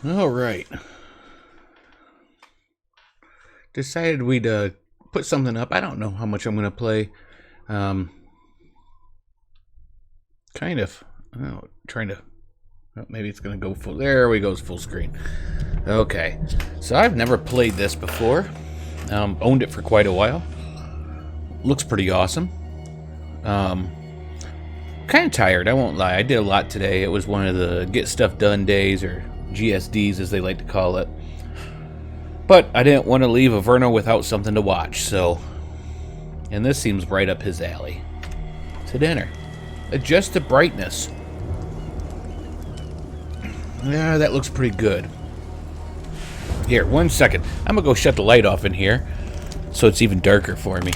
All right. Decided we'd put something up. I don't know how much I'm going to play. Um, kind of. Oh, trying to. Oh, maybe it's going to go full. There we go. It's full screen. Okay. So I've never played this before. Owned it for quite a while. Looks pretty awesome. Kind of tired, I won't lie. I did a lot today. It was one of the get stuff done days, or GSDs as they like to call it. But I didn't want to leave Averno without something to watch, so... And this seems right up his alley. To dinner. Adjust the brightness. Yeah, that looks pretty good. Here, 1 second. I'm gonna go shut the light off in here, so it's even darker for me.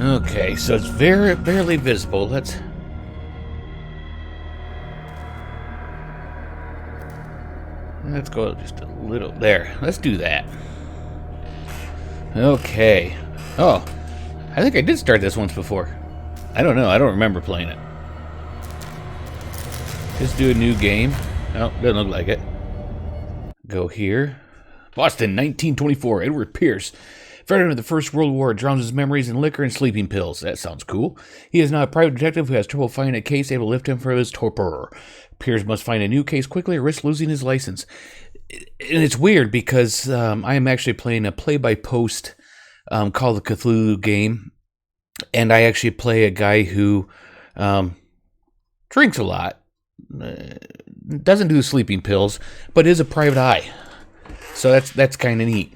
Okay, so it's very barely visible. Let's go just a little there. Let's do that. Okay. Oh, I think I did start this once before. I don't know. I don't remember playing it. Just do a new game. Oh, doesn't look like it. Go here. Boston, 1924. Edward Pierce, veteran of the First World War, drowns his memories in liquor and sleeping pills. That sounds cool. He is now a private detective who has trouble finding a case able to lift him from his torpor. Pierce must find a new case quickly or risk losing his license. And it's weird because I am actually playing a play-by-post Call of Cthulhu game. And I actually play a guy who drinks a lot, doesn't do sleeping pills, but is a private eye. So that's kind of neat.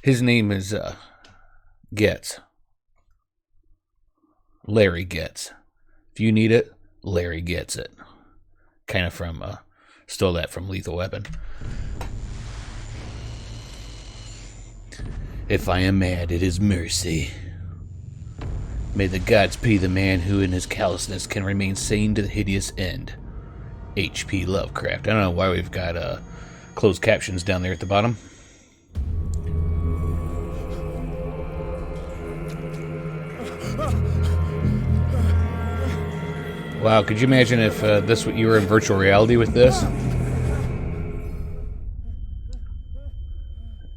His name is Getz. Larry Getz. If you need it, Larry gets it. Kind of from, stole that from Lethal Weapon. If I am mad, it is mercy. May the gods pity the man who in his callousness can remain sane to the hideous end. H.P. Lovecraft. I don't know why we've got closed captions down there at the bottom. Wow, could you imagine if you were in virtual reality with this?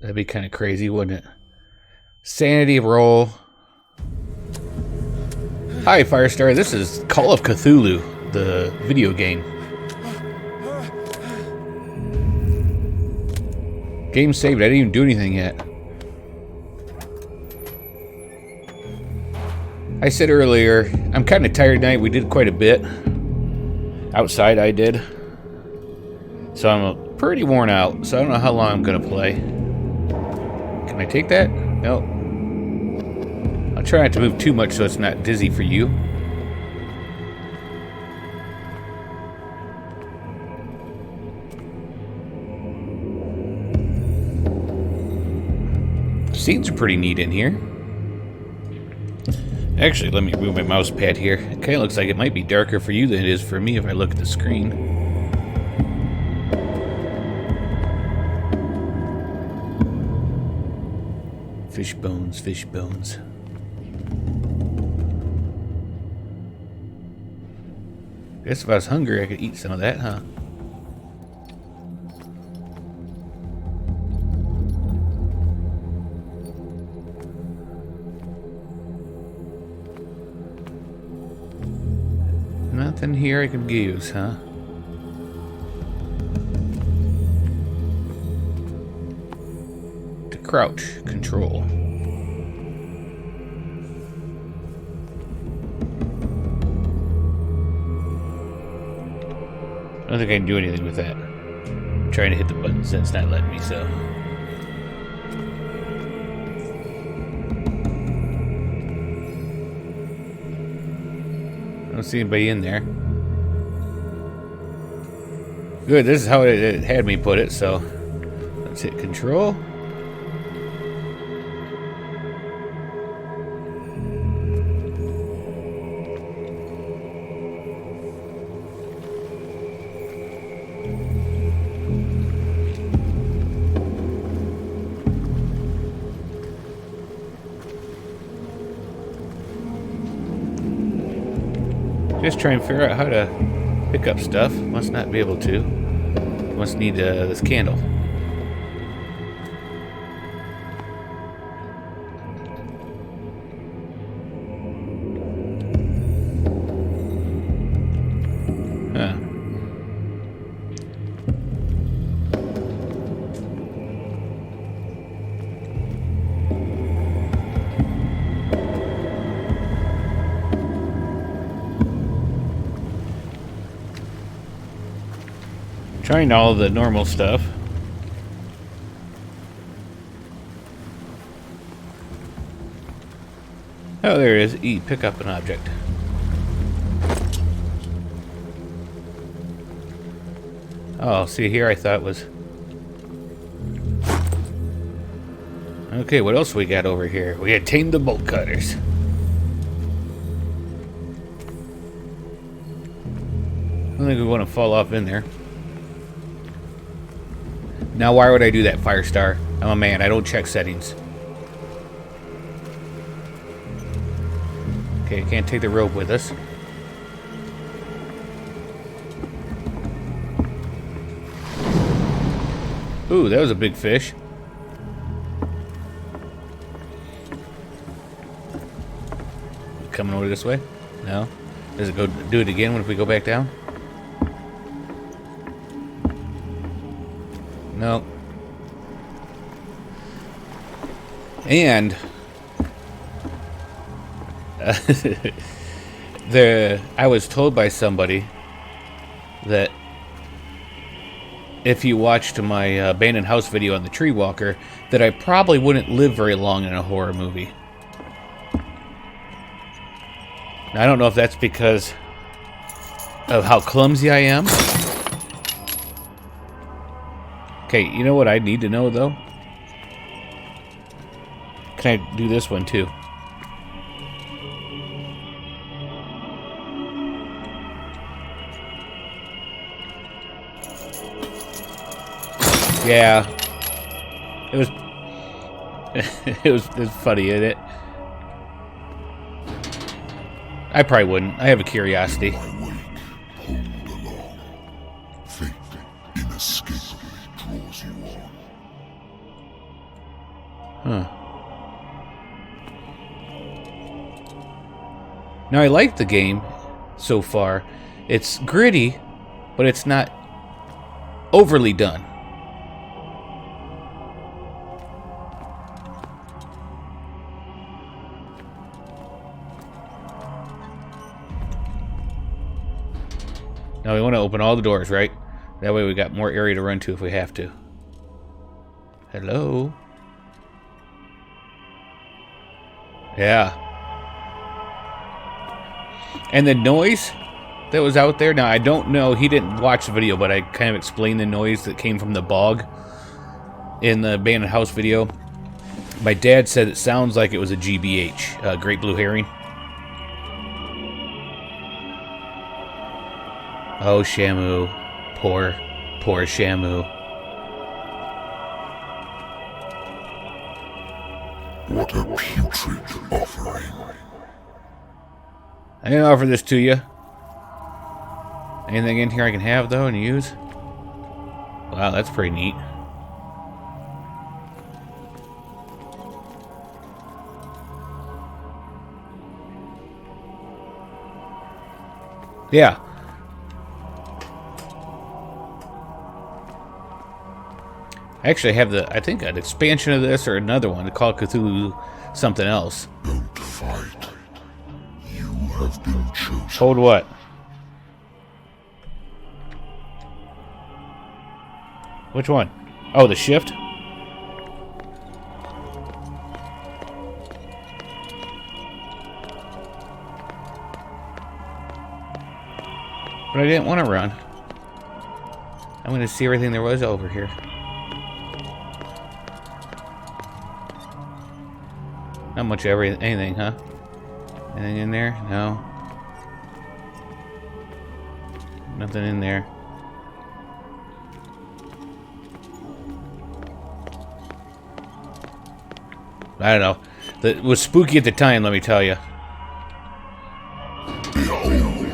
That'd be kind of crazy, wouldn't it? Sanity roll. Hi, Firestar. This is Call of Cthulhu, the video game. Game saved. I didn't even do anything yet. I said earlier, I'm kind of tired tonight. We did quite a bit. Outside, I did. So I'm pretty worn out. So I don't know how long I'm going to play. Can I take that? No. I'll try not to move too much so it's not dizzy for you. Scenes are pretty neat in here. Actually, let me move my mouse pad here. It kind of looks like it might be darker for you than it is for me if I look at the screen. Fish bones, fish bones. Guess if I was hungry, I could eat some of that, huh? Nothing here I could use, huh? To crouch, control. I don't think I can do anything with that. I'm trying to hit the button since it's not letting me, so. I don't see anybody in there. Good, this is how it had me put it, so let's hit control. Just trying to figure out how to pick up stuff. Must not be able to. Must need this candle. Huh. Trying all the normal stuff. Oh, there it is. E, pick up an object. Oh, see here, I thought it was... Okay, what else we got over here? We attained the bolt cutters. I don't think we want to fall off in there. Now, why would I do that, Firestar? I'm a man. I don't check settings. Okay, can't take the rope with us. Ooh, that was a big fish. Coming over this way? No? Does it go do it again if we go back down? No. And I was told by somebody that if you watched my abandoned house video on the tree walker, that I probably wouldn't live very long in a horror movie. Now, I don't know if that's because of how clumsy I am. Okay, you know what I need to know, though? Can I do this one, too? Yeah. It was... it was funny, isn't it? I probably wouldn't. I have a curiosity. Huh. Now, I like the game so far. It's gritty, but it's not overly done. Now, we want to open all the doors, right? That way we got more area to run to if we have to. Hello? Yeah. And the noise that was out there, now I don't know, he didn't watch the video, but I kind of explained the noise that came from the bog in the abandoned house video. My dad said it sounds like it was a GBH, Great Blue Herring. Oh, Shamu. Poor Shamu. What a putrid offering. I didn't offer this to you. Anything in here I can have, though, and use? Wow, that's pretty neat. Yeah. I actually have I think an expansion of this or another one, Call of Cthulhu something else. Don't fight. You have been chosen. Hold what? Which one? Oh, the shift? But I didn't want to run. I'm going to see everything there was over here. Not much anything, huh? Anything in there? No. Nothing in there. I don't know. It was spooky at the time, let me tell you. Behold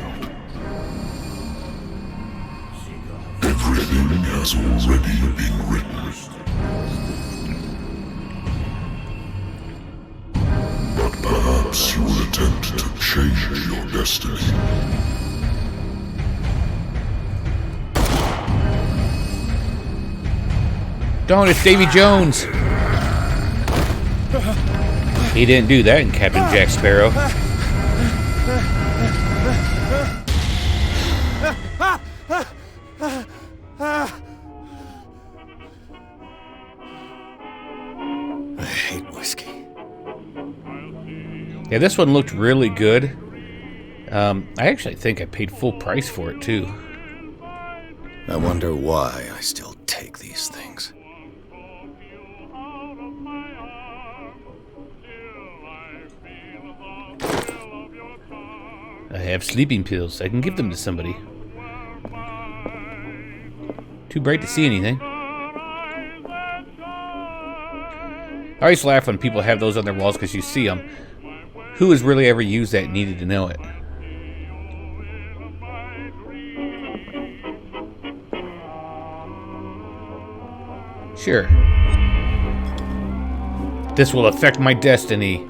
attempt to change your destiny. Don't, it's Davy Jones. He didn't do that in Captain Jack Sparrow. I hate whiskey. Yeah, this one looked really good. I actually think I paid full price for it, too. I wonder why I still take these things. I have sleeping pills. I can give them to somebody. Too bright to see anything. I always laugh when people have those on their walls because you see them. Who has really ever used that and needed to know it? Sure. This will affect my destiny.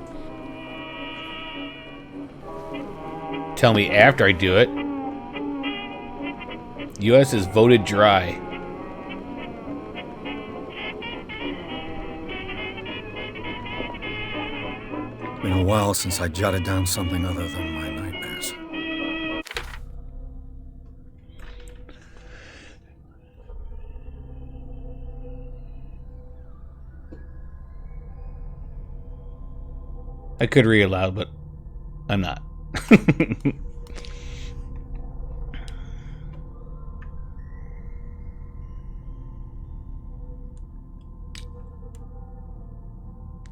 Tell me after I do it. U.S. is voted dry. Been a while since I jotted down something other than my nightmares. I could read aloud, but I'm not.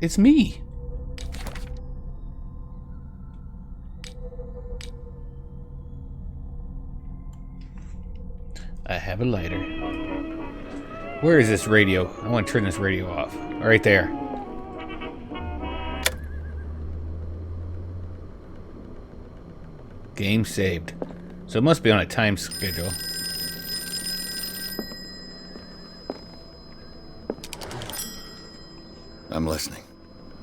It's me. I have a lighter. Where is this radio? I want to turn this radio off. Right there. Game saved. So it must be on a time schedule. I'm listening.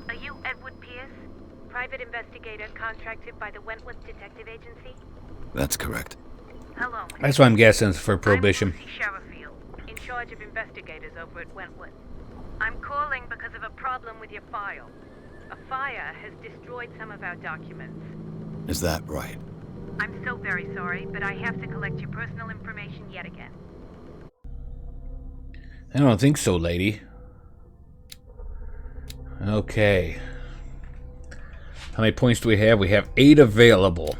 Are you Edward Pierce, private investigator contracted by the Wentworth Detective Agency? That's correct. Hello. That's what I'm guessing for Prohibition. I'm Lucy Sherifield, in charge of investigators over at Wentworth. I'm calling because of a problem with your file. A fire has destroyed some of our documents. Is that right? I'm so very sorry, but I have to collect your personal information yet again. I don't think so, lady. Okay. How many points do we have? We have 8 available.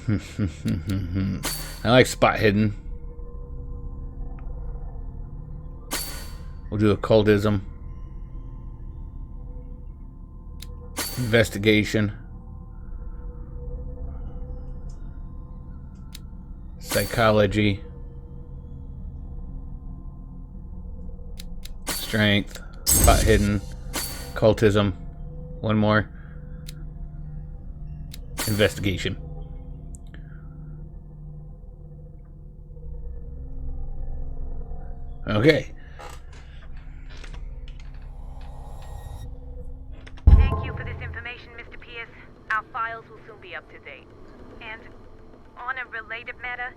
I like spot hidden. We'll do occultism. Investigation. Psychology. Strength. Spot hidden. Occultism. One more. Investigation. Okay. Thank you for this information, Mr. Pierce. Our files will soon be up to date. And on a related matter,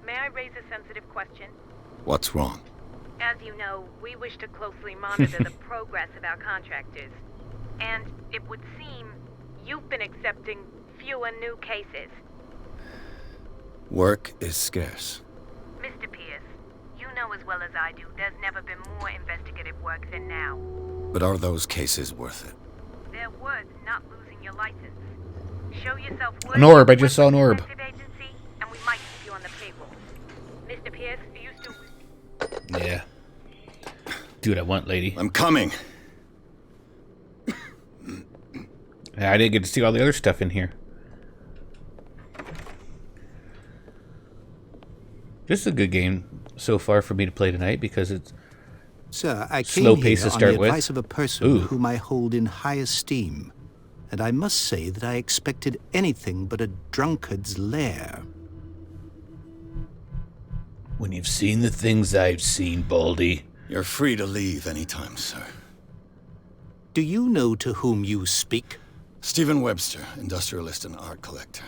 may I raise a sensitive question? What's wrong? As you know, we wish to closely monitor the progress of our contractors. And it would seem you've been accepting fewer new cases. Work is scarce. Mr. Pierce, you know as well as I do, there's never been more investigative work than now. But are those cases worth it? They're worth not losing your license. Show yourself worthy An orb. I of just saw an orb. Detective Agency, and we might keep you on the payroll. Mr. Pierce, are you still... Yeah. Do what I want, lady. I'm coming. I didn't get to see all the other stuff in here. This is a good game so far for me to play tonight because it's Sir, I slow came pace here to on start the with. advice of a person Ooh. whom I hold in high esteem, and I must say that I expected anything but a drunkard's lair. When you've seen the things I've seen, Baldy. You're free to leave anytime, sir. Do you know to whom you speak? Stephen Webster, industrialist and art collector.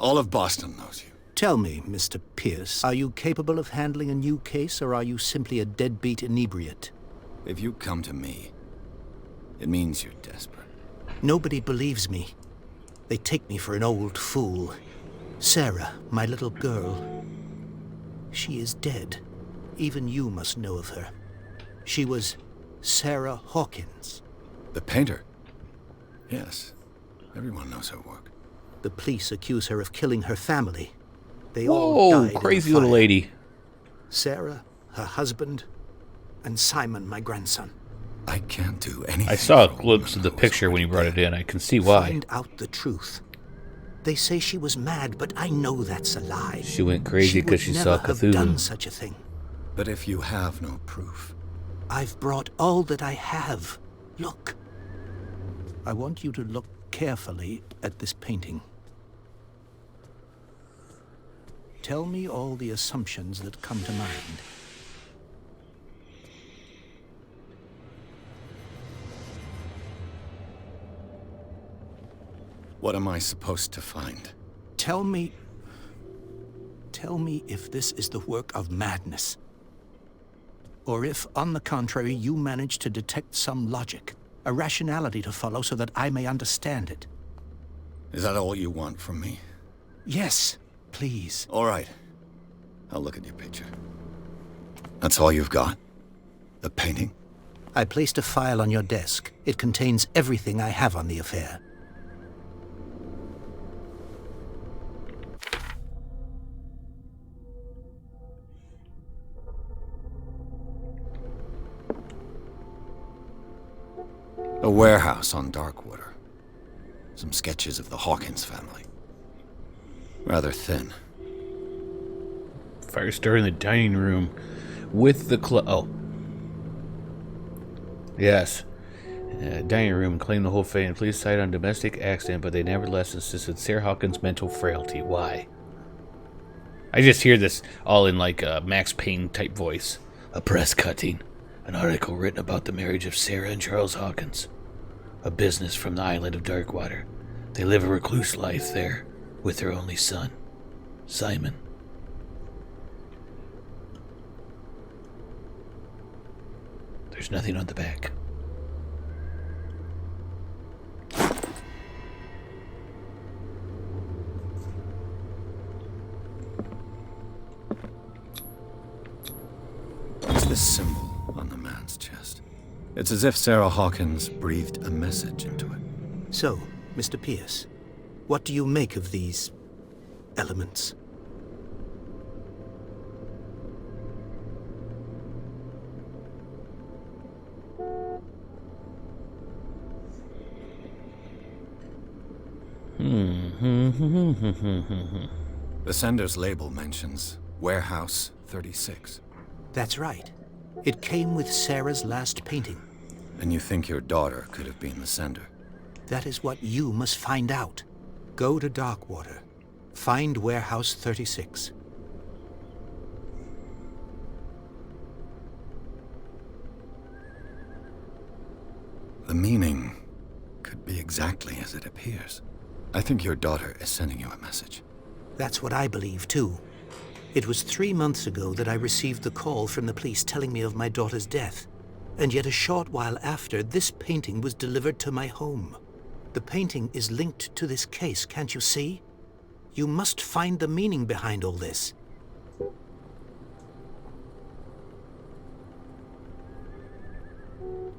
All of Boston knows you. Tell me, Mr. Pierce, are you capable of handling a new case, or are you simply a deadbeat inebriate? If you come to me, it means you're desperate. Nobody believes me. They take me for an old fool. Sarah, my little girl, she is dead. Even you must know of her. She was Sarah Hawkins. The painter? Yes. Everyone knows her work. The police accuse her of killing her family. They all Whoa, died in the crazy little fire. lady. Sarah, her husband, and Simon, my grandson. I can't do anything. I saw a for glimpse woman of the who was picture when you brought already it in. I can see why. Find out the truth. They say she was mad, but I know that's a lie. She went crazy because she saw would never have done Cthulhu. such a thing. dead. But if you have no proof, I've brought all that I have. Look. I want you to look carefully at this painting. Tell me all the assumptions that come to mind. what am I supposed to find? Tell me if this is the work of madness. Or if, on the contrary, you manage to detect some logic, a rationality to follow so that I may understand it. Is that all you want from me? Yes, please. All right. I'll look at your picture. That's all you've got? The painting? I placed a file on your desk. It contains everything I have on the affair. A warehouse on Darkwater. Some sketches of the Hawkins family. Rather thin. Fire started in the dining room with the oh. Yes. Dining room claimed the whole family. Police cited on domestic accident, but they nevertheless insisted Sarah Hawkins' mental frailty. Why? I just hear this all in like a Max Payne type voice. A press cutting. An article written about the marriage of Sarah and Charles Hawkins. A business from the island of Darkwater. They live a recluse life there with their only son, Simon. There's nothing on the back. What's this symbol on the man's chest? It's as if Sarah Hawkins breathed a message into it. So, Mr. Pierce, what do you make of these elements? The sender's label mentions Warehouse 36. That's right. It came with Sarah's last painting. And you think your daughter could have been the sender? That is what you must find out. Go to Darkwater. Find Warehouse 36. The meaning could be exactly as it appears. I think your daughter is sending you a message. That's what I believe, too. It was 3 months ago that I received the call from the police telling me of my daughter's death. And yet a short while after, this painting was delivered to my home. The painting is linked to this case, can't you see? You must find the meaning behind all this.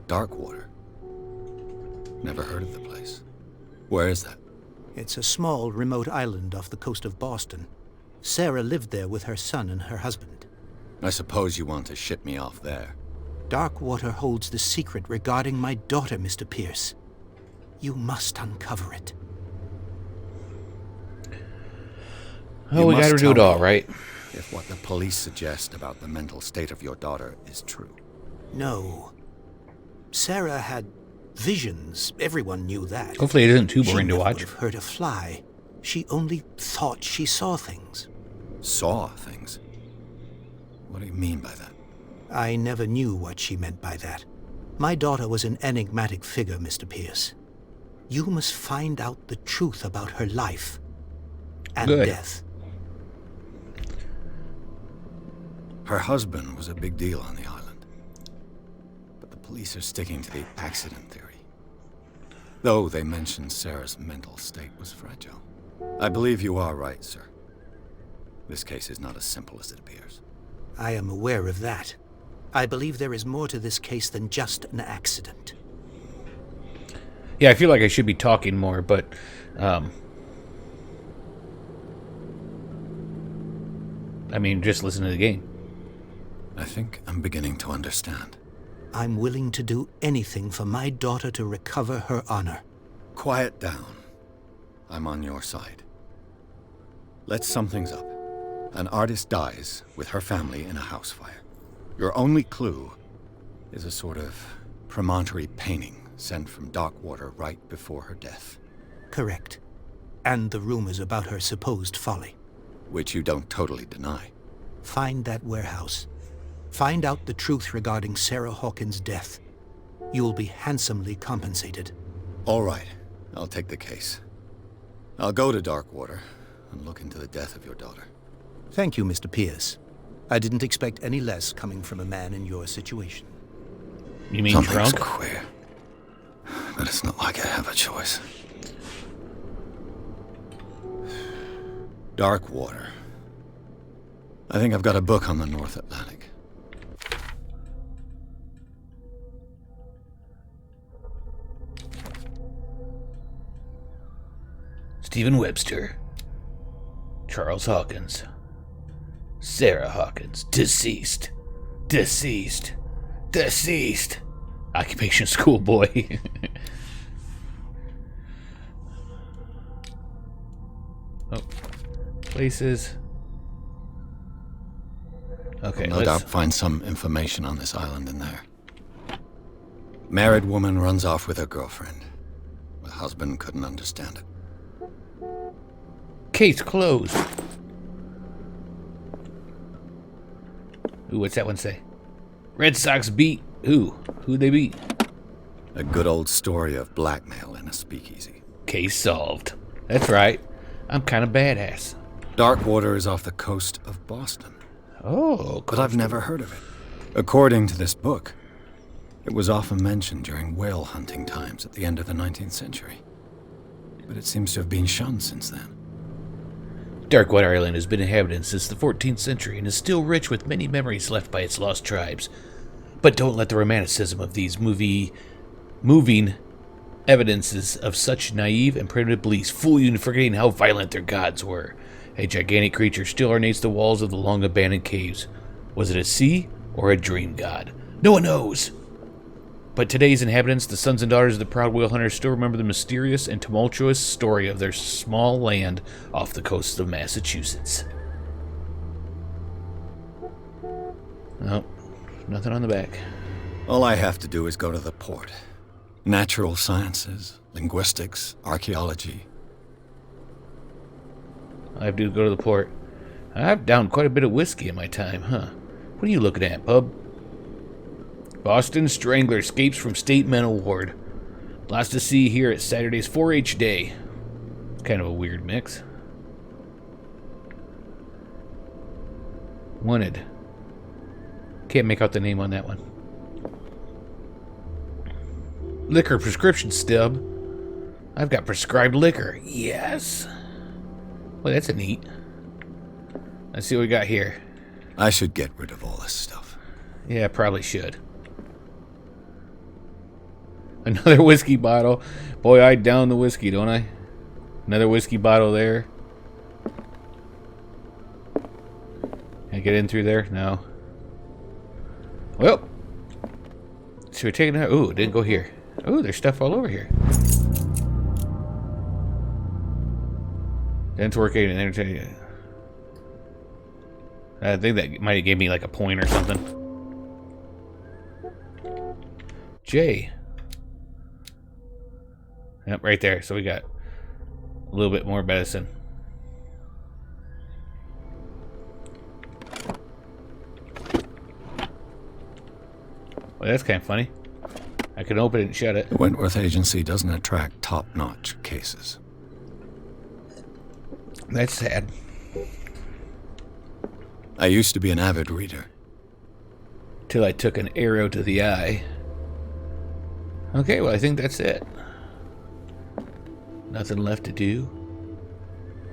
Darkwater. Never heard of the place. Where is that? It's a small, remote island off the coast of Boston. Sarah lived there with her son and her husband. I suppose you want to ship me off there. Darkwater holds the secret regarding my daughter, Mr. Pierce. You must uncover it. Oh, You we must gotta do it tell all, me right? If what the police suggest about the mental state of your daughter is true. No. Sarah had visions. Everyone knew that. Hopefully it isn't too She boring to never watch. would have heard a fly. She only thought she saw things. Saw things? What do you mean by that? I never knew what she meant by that. My daughter was an enigmatic figure, Mr. Pierce. You must find out the truth about her life and Good. death. Her husband was a big deal on the island. But the police are sticking to the accident theory. Though they mentioned Sarah's mental state was fragile. I believe you are right, sir. This case is not as simple as it appears. I am aware of that. I believe there is more to this case than just an accident. Yeah, I feel like I should be talking more, but I mean, just listen to the game. I think I'm beginning to understand. I'm willing to do anything for my daughter to recover her honor. Quiet down. I'm on your side. Let's sum things up. An artist dies with her family in a house fire. Your only clue is a sort of promontory painting sent from Darkwater right before her death. Correct. And the rumors about her supposed folly. Which you don't totally deny. Find that warehouse. Find out the truth regarding Sarah Hawkins' death. You will be handsomely compensated. All right, I'll take the case. I'll go to Darkwater and look into the death of your daughter. Thank you, Mr. Pierce. I didn't expect any less coming from a man in your situation. You mean Something's drunk? queer. But it's not like I have a choice. Darkwater. I think I've got a book on the North Atlantic. Stephen Webster. Charles Hawkins. Sarah Hawkins. Deceased. Deceased. Deceased. Occupation schoolboy. Oh. Places. Okay, No doubt find some information on this island in there. Married woman runs off with her girlfriend. The husband couldn't understand it. Case closed. Ooh, what's that one say? Red Sox beat who? Who'd they beat? A good old story of blackmail in a speakeasy. Case solved. That's right. I'm kind of badass. Darkwater is off the coast of Boston. Oh, But I've never heard of it. According to this book, it was often mentioned during whale hunting times at the end of the 19th century. But it seems to have been shunned since then. Darkwater Island has been inhabited since the 14th century and is still rich with many memories left by its lost tribes. But don't let the romanticism of these moving evidences of such naive and primitive beliefs fool you into forgetting how violent their gods were. A gigantic creature still ornates the walls of the long-abandoned caves. Was it a sea or a dream god? No one knows. But today's inhabitants, the sons and daughters of the proud whale hunters, still remember the mysterious and tumultuous story of their small land off the coast of Massachusetts. Nope, nothing on the back. All I have to do is go to the port. Natural sciences, linguistics, archaeology. I have to go to the port. I've downed quite a bit of whiskey in my time, huh? What are you looking at, bub? Boston Strangler escapes from state mental ward. Lots to see here at Saturday's 4-H Day. Kind of a weird mix. Wanted. Can't make out the name on that one. Liquor prescription stub. I've got prescribed liquor. Yes. Well, that's a neat. Let's see what we got here. I should get rid of all this stuff. Yeah, probably should. Another whiskey bottle. Boy, I down the whiskey, don't I? Another whiskey bottle there. Can I get in through there? No. Well. Should we take it out? Ooh, it didn't go here. Ooh, there's stuff all over here. Didn't work and entertaining. I think that might have gave me like a point or something. J. Yep, right there. So we got a little bit more medicine. Well, that's kind of funny. I can open it and shut it. The Wentworth Agency doesn't attract top-notch cases. That's sad. I used to be an avid reader. Till I took an arrow to the eye. Okay, well, I think that's it. Nothing left to do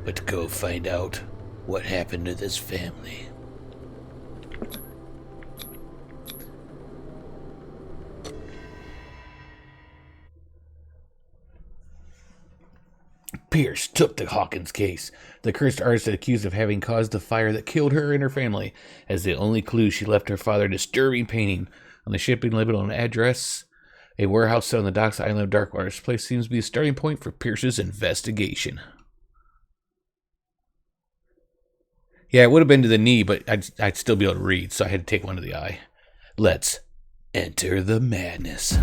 but to go find out what happened to this family. Pierce took the Hawkins case. The cursed artist is accused of having caused the fire that killed her and her family. As the only clue, she left her father a disturbing painting on the shipping label and address. A warehouse set on the docks island of Darkwater. This place seems to be a starting point for Pierce's investigation. Yeah, it would have been to the knee, but I'd still be able to read, so I had to take one to the eye. Let's enter the madness.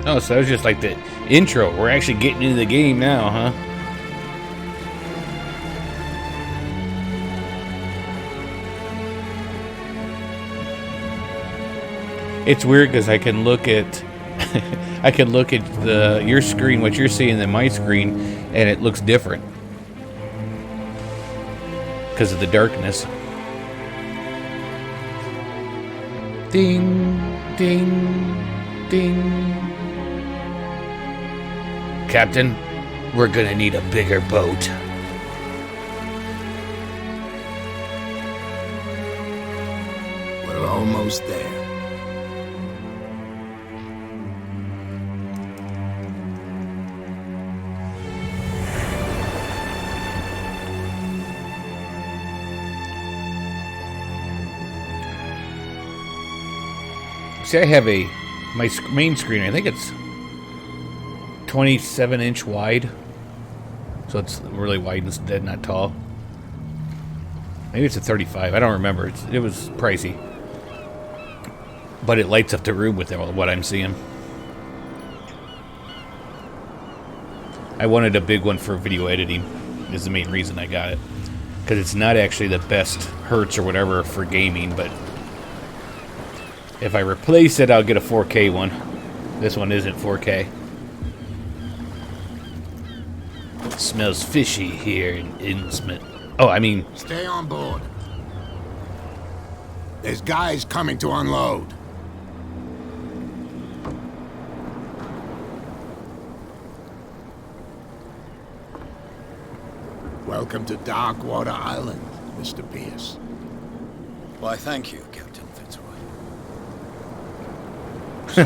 Oh, so that was just like the intro. We're actually getting into the game now, huh? It's weird because I can look at I can look at your screen, what you're seeing in my screen, and it looks different because of the darkness. Ding, ding, ding. Captain, we're gonna need a bigger boat. We're almost there. See, I have my main screen, I think it's 27-inch wide. So it's really wide instead, not tall. Maybe it's a 35, I don't remember. It was pricey. But it lights up the room with what I'm seeing. I wanted a big one for video editing, is the main reason I got it. Because it's not actually the best hertz or whatever for gaming, but if I replace it, I'll get a 4K one. This one isn't 4K. It smells fishy here in Innsmouth. Oh, I mean... Stay on board. There's guys coming to unload. Welcome to Darkwater Island, Mr. Pierce. Why, thank you, Captain Fitzroy. So,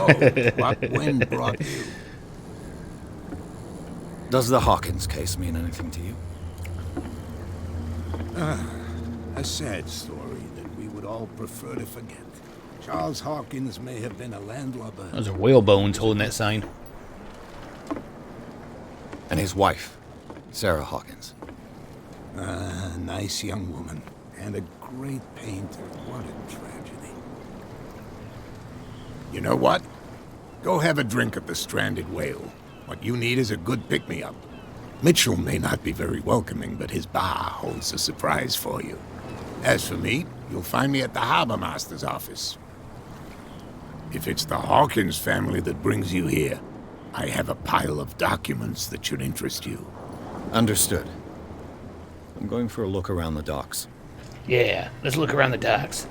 what wind brought you? Does the Hawkins case mean anything to you? A sad story that we would all prefer to forget. Charles Hawkins may have been a landlubber. Those are whale bones holding that sign. And his wife, Sarah Hawkins. A nice young woman. And a great painter. What a tragedy. You know what? Go have a drink at the Stranded Whale. What you need is a good pick-me-up. Mitchell may not be very welcoming, but his bar holds a surprise for you. As for me, you'll find me at the Harbor Master's office. If it's the Hawkins family that brings you here, I have a pile of documents that should interest you. Understood. I'm going for a look around the docks. Yeah, let's look around the docks.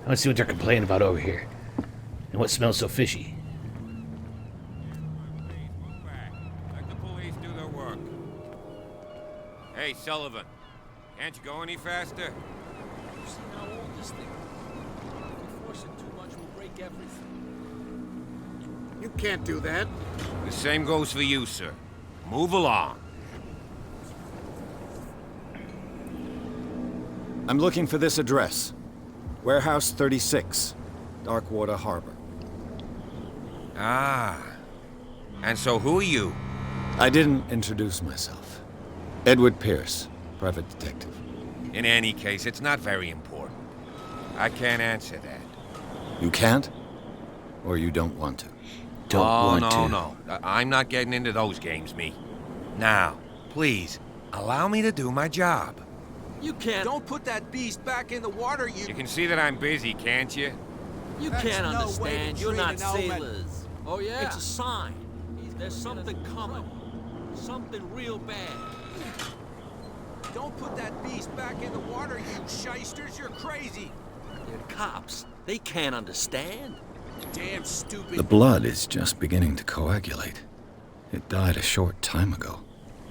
I want to see what they're complaining about over here. And what smells so fishy. Let the police do their work. Hey, Sullivan. Can't you go any faster? You see how old this thing is? If we force it too much, we'll break everything. You can't do that. The same goes for you, sir. Move along. I'm looking for this address. Warehouse 36, Darkwater Harbor. Ah. And so who are you? I didn't introduce myself. Edward Pierce, private detective. In any case, it's not very important. I can't answer that. You can't? Or you don't want to? Don't want to. No. I'm not getting into those games, me. Now, please, allow me to do my job. You can't. Don't put that beast back in the water, You can see that I'm busy, can't you? You That's can't no understand. way to You're treat not an old man. sailors. Oh, yeah? It's a sign. There's something coming. Something real bad. Don't put that beast back in the water, you shysters. You're crazy. They're cops. They can't understand. Damn stupid. The blood is just beginning to coagulate. It died a short time ago.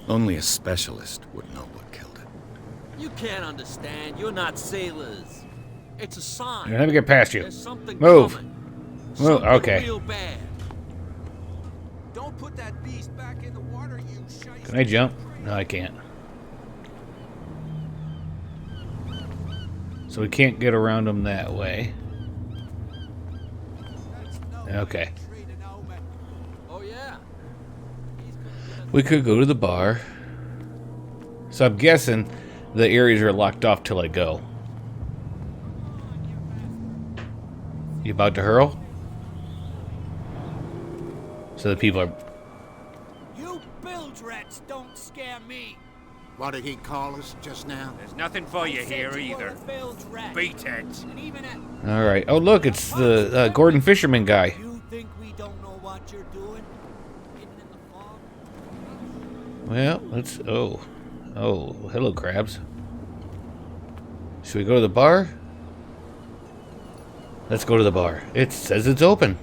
Only a specialist would know what killed it. You can't understand. You're not sailors. It's a sign. Let me get past you. There's something Move. coming. Move. Something Okay. real bad. Don't put that beast back in the water, you shysters. Can I jump? No, I can't. So we can't get around them that way. Okay. Oh, yeah. We could go to the bar. So I'm guessing the areas are locked off till I go. You about to hurl? So the people are... You bilge rats don't scare me. What did he call us just now? There's nothing for you here Said you were either. a bilge rat. Beat it. And even at Alright. Oh, look, it's the Gordon Fisherman guy. you think we don't know what you're doing? Hidden in the fog? Well, let's... Oh. Oh, hello, crabs. Should we go to the bar? Let's go to the bar. It says it's open.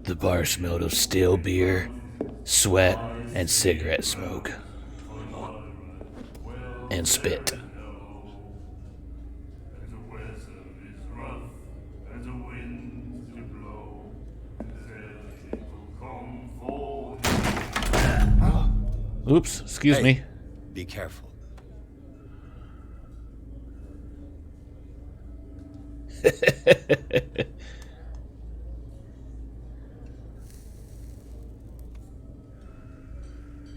The bar smelled of stale beer, sweat, and cigarette smoke. And spit. Oops, excuse Hey. me. Be careful.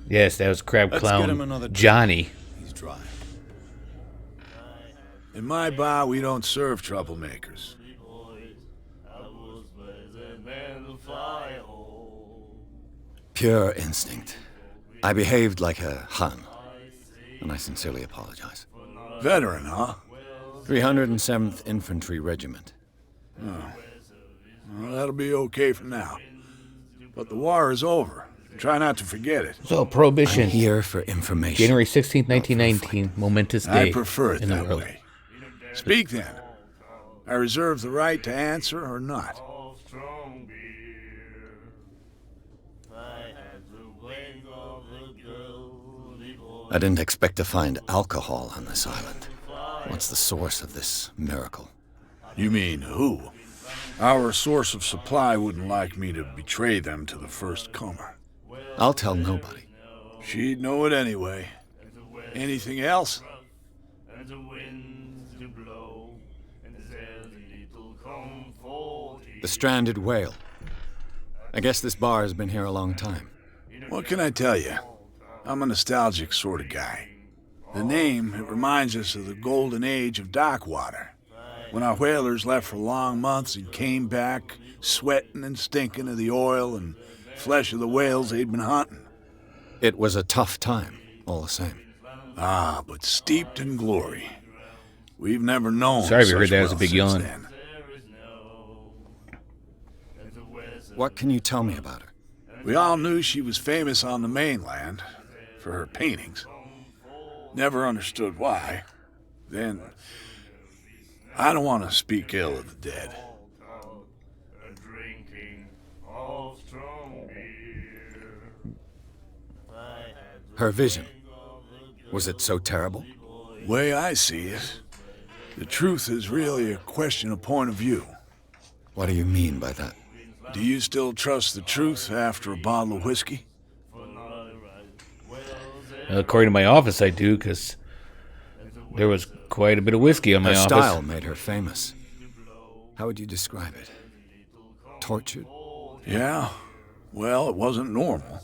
Yes, that was Crab Let's get him Clown another drink. Johnny. He's dry. In my bar, we don't serve troublemakers. Pure instinct. I behaved like a Hun, and I sincerely apologize. Veteran, huh? 307th Infantry Regiment. Well, that'll be okay for now. But the war is over. Try not to forget it. So, Prohibition. I'm here for information. January 16th, 1919. Momentous day. I prefer it in the that world. way. Speak then. I reserve the right to answer or not. I didn't expect to find alcohol on this island. What's the source of this miracle? You mean who? Our source of supply wouldn't like me to betray them to the first comer. I'll tell nobody. She'd know it anyway. Anything else? The stranded whale. I guess this bar has been here a long time. What can I tell you? I'm a nostalgic sort of guy. The name, it reminds us of the golden age of dock water. When our whalers left for long months and came back, sweating and stinking of the oil and flesh of the whales they'd been hunting. It was a tough time, all the same. Ah, but steeped in glory. We've never known Sorry if you such heard that. It was a wealth big since yawn. then. What can you tell me about her? We all knew she was famous on the mainland for her paintings. Never understood why. Then, I don't want to speak ill of the dead. Her vision. Was it so terrible? Way I see it, the truth is really a question of point of view. What do you mean by that? Do you still trust the truth after a bottle of whiskey? According to my office, I do, because There was quite a bit of whiskey on my Her office. style made her famous. How would you describe it? Tortured? Yeah, well, it wasn't normal.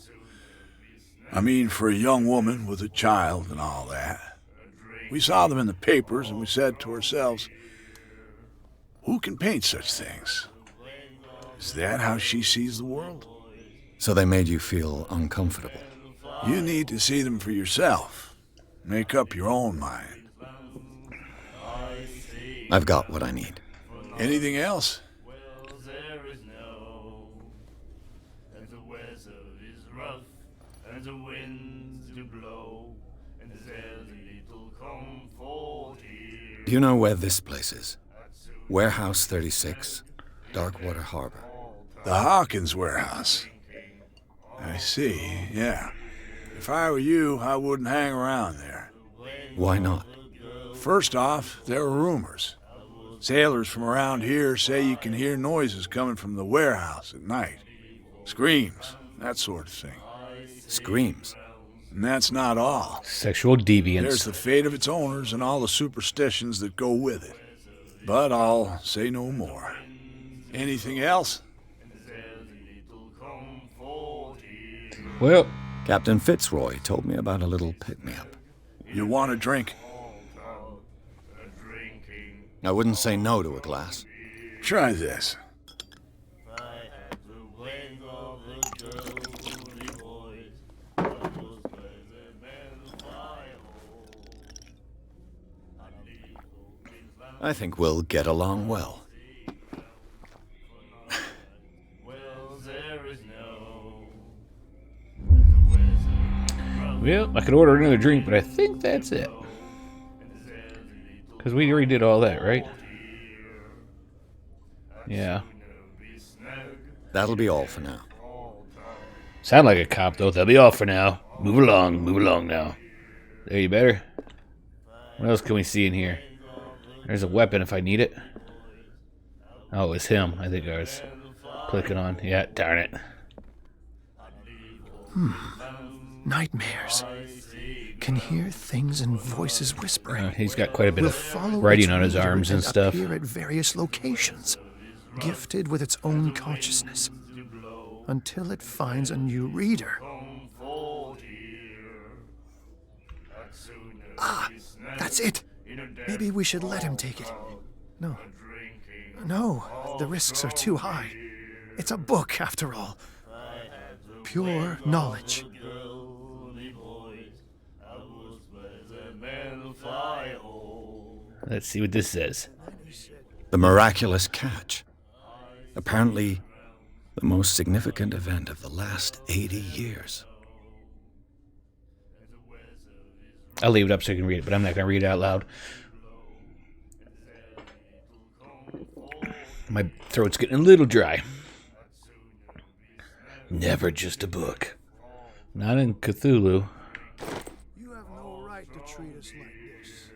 I mean, for a young woman with a child and all that. We saw them in the papers and we said to ourselves, who can paint such things? Is that how she sees the world? So they made you feel uncomfortable. You need to see them for yourself. Make up your own mind. I've got what I need. Anything else? Do you know where this place is? Warehouse 36, Darkwater Harbor. The Hawkins warehouse. I see, yeah. If I were you, I wouldn't hang around there. Why not? First off, there are rumors. Sailors from around here say you can hear noises coming from the warehouse at night. Screams, that sort of thing. Screams. And that's not all. Sexual deviance. There's the fate of its owners and all the superstitions that go with it. But I'll say no more. Anything else? Well, Captain Fitzroy told me about a little pick-me-up. You want a drink? I wouldn't say no to a glass. Try this. I think we'll get along well. well, I could order another drink, but I think that's it. Because we already did all that, right? Yeah. That'll be all for now. Sound like a cop, though. That'll be all for now. Move along now. There, you better. What else can we see in here? There's a weapon if I need it. Oh, it was him. I think I was clicking on. Yeah, darn it. Nightmares. Can hear things and voices whispering. He's got quite a bit We'll of follow writing its on his leader arms and stuff. appear at various locations, gifted with its own consciousness, until it finds a new reader. Ah, that's it. Maybe we should let him take it. No, the risks are too high. It's a book, after all. Pure knowledge. Let's see what this says. The miraculous catch. Apparently, the most significant event of the last 80 years. I'll leave it up so you can read it, but I'm not going to read it out loud. My throat's getting a little dry. Never just a book. Not in Cthulhu. You have no right to treat us like this.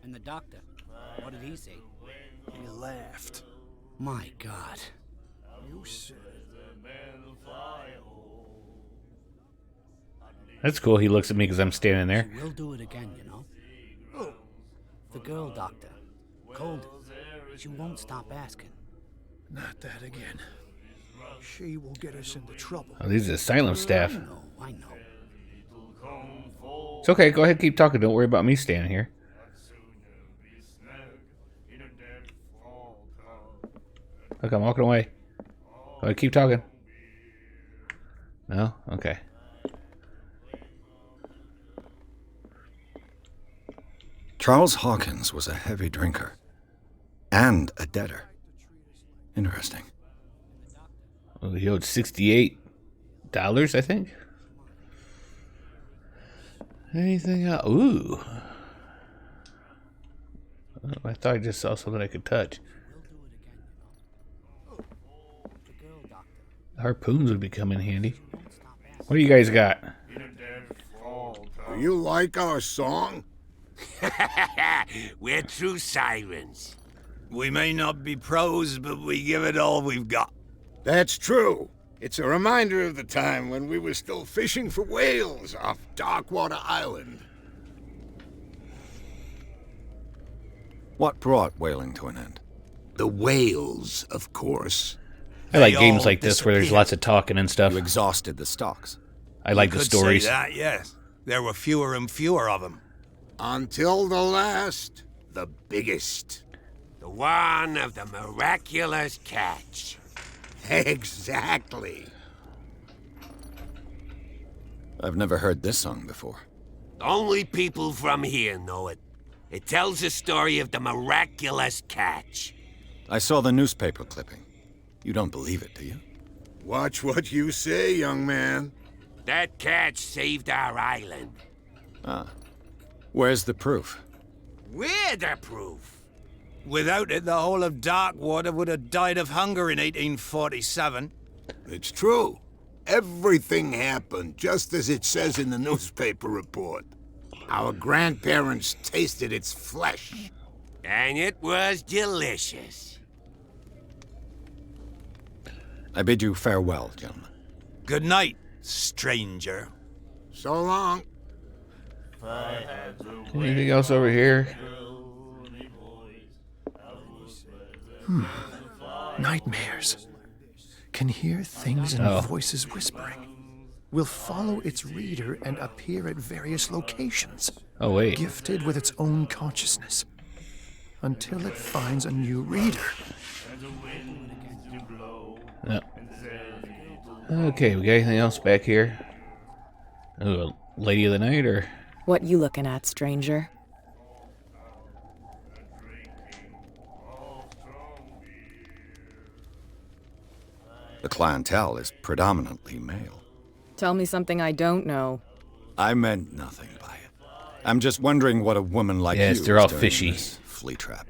And the doctor, what did he say? He laughed. My God. You said That's cool. He looks at me because I'm standing there. She will do it again, you know. Oh. The girl doctor. Cold. She won't stop asking. Not that again. She will get us into trouble. Oh, these are asylum staff. I know. It's okay. Go ahead, keep talking. Don't worry about me standing here. Look, I'm walking away. Go ahead, keep talking. No? Okay. Charles Hawkins was a heavy drinker and a debtor. Interesting. Well, he owed $68, I think. Anything else? Ooh. Oh, I thought I just saw something I could touch. Harpoons would become in handy. What do you guys got? Do you like our song? We're true sirens. We may not be pros, but we give it all we've got. That's true. It's a reminder of the time when we were still fishing for whales off Darkwater Island. What brought whaling to an end? The whales, of course. I like They games all like this where there's disappeared. lots of talking and stuff. You exhausted the stocks. I like You the could stories. say that, yes. There were fewer and fewer of them. Until the last, the biggest. The one of the miraculous catch. Exactly. I've never heard this song before. Only people from here know it. It tells the story of the miraculous catch. I saw the newspaper clipping. You don't believe it, do you? Watch what you say, young man. That catch saved our island. Ah. Where's the proof? We're the proof. Without it, the whole of Darkwater would have died of hunger in 1847. It's true. Everything happened just as it says in the newspaper report. Our grandparents tasted its flesh. And it was delicious. I bid you farewell, gentlemen. Good night, stranger. So long. Anything else over here? Nightmares. Can hear things and voices whispering. Will follow its reader and appear at various locations. Oh, wait. Gifted with its own consciousness. Until it finds a new reader. No. Okay, we got anything else back here? Oh, Lady of the Night, or? What you looking at, stranger? The clientele is predominantly male. Tell me something I don't know. I meant nothing by it. I'm just wondering what a woman like Yes, you they're is all doing in fishy. this flea trap.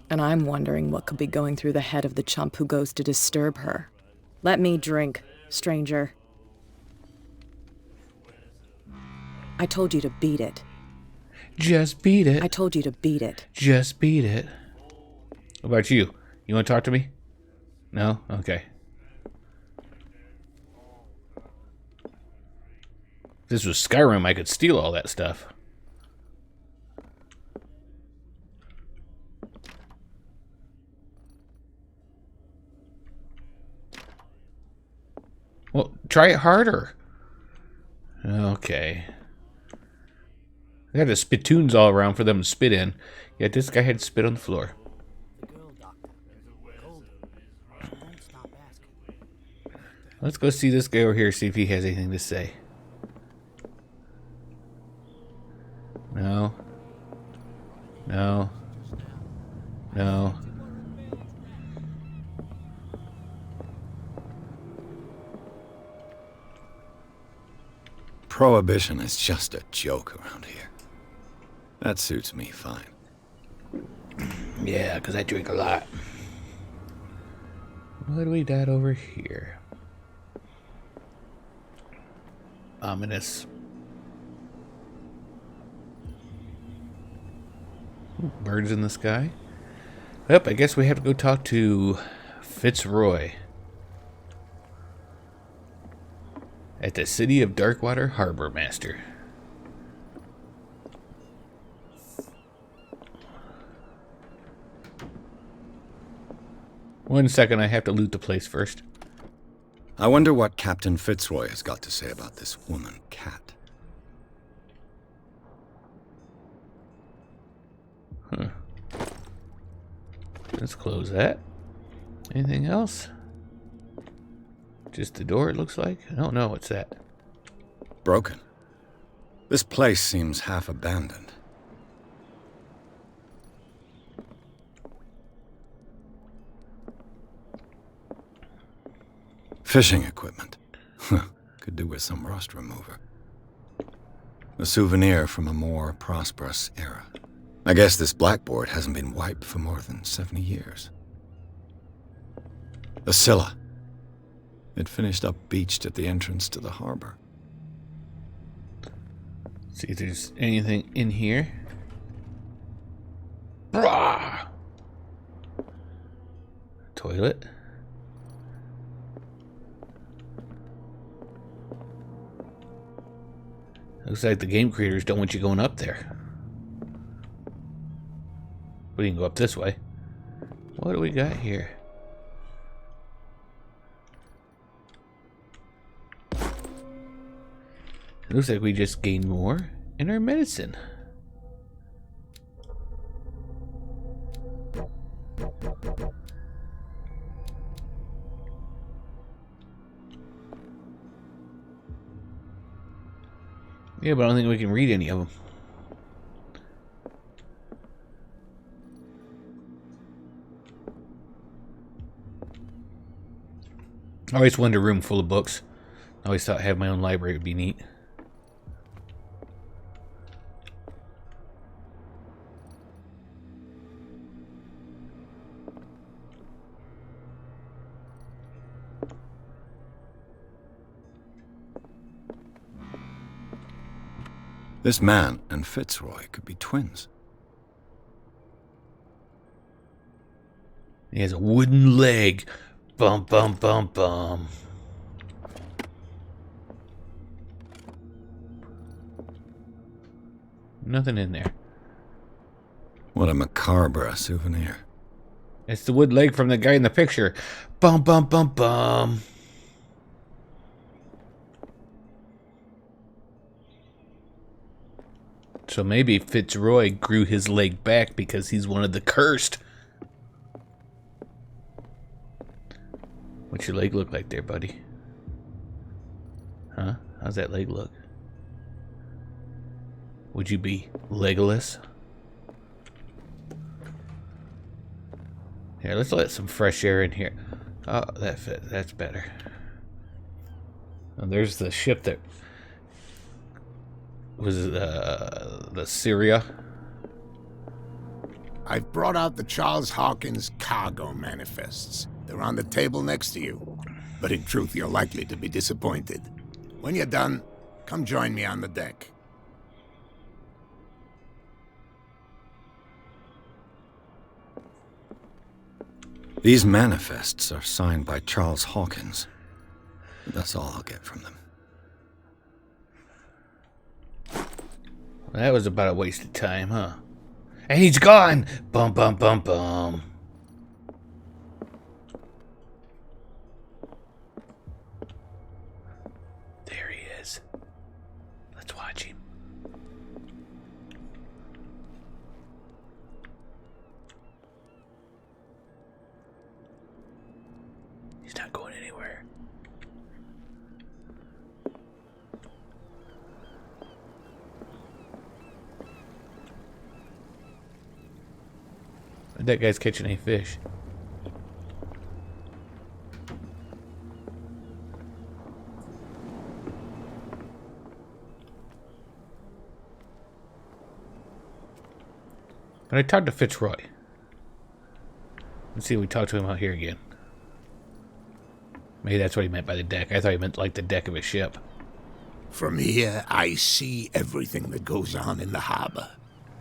And I'm wondering what could be going through the head of the chump who goes to disturb her. Let me drink, stranger. I told you to beat it. Just beat it. I told you to beat it. Just beat it. What about you? You want to talk to me? No? Okay. If this was Skyrim, I could steal all that stuff. Well, try it harder. Okay. I got the spittoons all around for them to spit in. Yet this guy had to spit on the floor. Let's go see this guy over here, see if he has anything to say. No. No. No. Prohibition is just a joke around here. That suits me fine. Yeah, because I drink a lot. What do we got over here? Ominous. Ooh, birds in the sky. Yep, I guess we have to go talk to Fitzroy at the City of Darkwater Harbor Master. One second, I have to loot the place first. I wonder what Captain Fitzroy has got to say about this woman, Cat. Huh. Let's close that. Anything else? Just the door, it looks like. I don't know. What's that? Broken. This place seems half abandoned. Fishing equipment. Could do with some rust remover. A souvenir from a more prosperous era. I guess this blackboard hasn't been wiped for more than 70 years. The Scylla. It finished up beached at the entrance to the harbor. See if there's anything in here. Brah! Toilet. Looks like the game creators don't want you going up there. We can go up this way. What do we got here? It looks like we just gained more in our medicine. Yeah, but I don't think we can read any of them. I always wanted a room full of books. I always thought having my own library would be neat. This man and Fitzroy could be twins. He has a wooden leg. Bum, bum, bum, bum. Nothing in there. What a macabre souvenir. It's the wood leg from the guy in the picture. Bum, bum, bum, bum. So maybe Fitzroy grew his leg back because he's one of the cursed. What's your leg look like there, buddy? Huh? How's that leg look? Would you be Legolas? Here, let's let some fresh air in here. Oh, that fit. That's better. And there's the ship that was the Syria. I've brought out the Charles Hawkins cargo manifests. They're on the table next to you. But in truth, you're likely to be disappointed. When you're done, come join me on the deck. These manifests are signed by Charles Hawkins. That's all I'll get from them. That was about a waste of time, huh? And he's gone! Bum, bum, bum, bum. There he is. Let's watch him. He's not going anywhere. That guy's catching a fish. And I talked to Fitzroy. Let's see if we talk to him out here again. Maybe that's what he meant by the deck. I thought he meant like the deck of a ship. From here, I see everything that goes on in the harbor.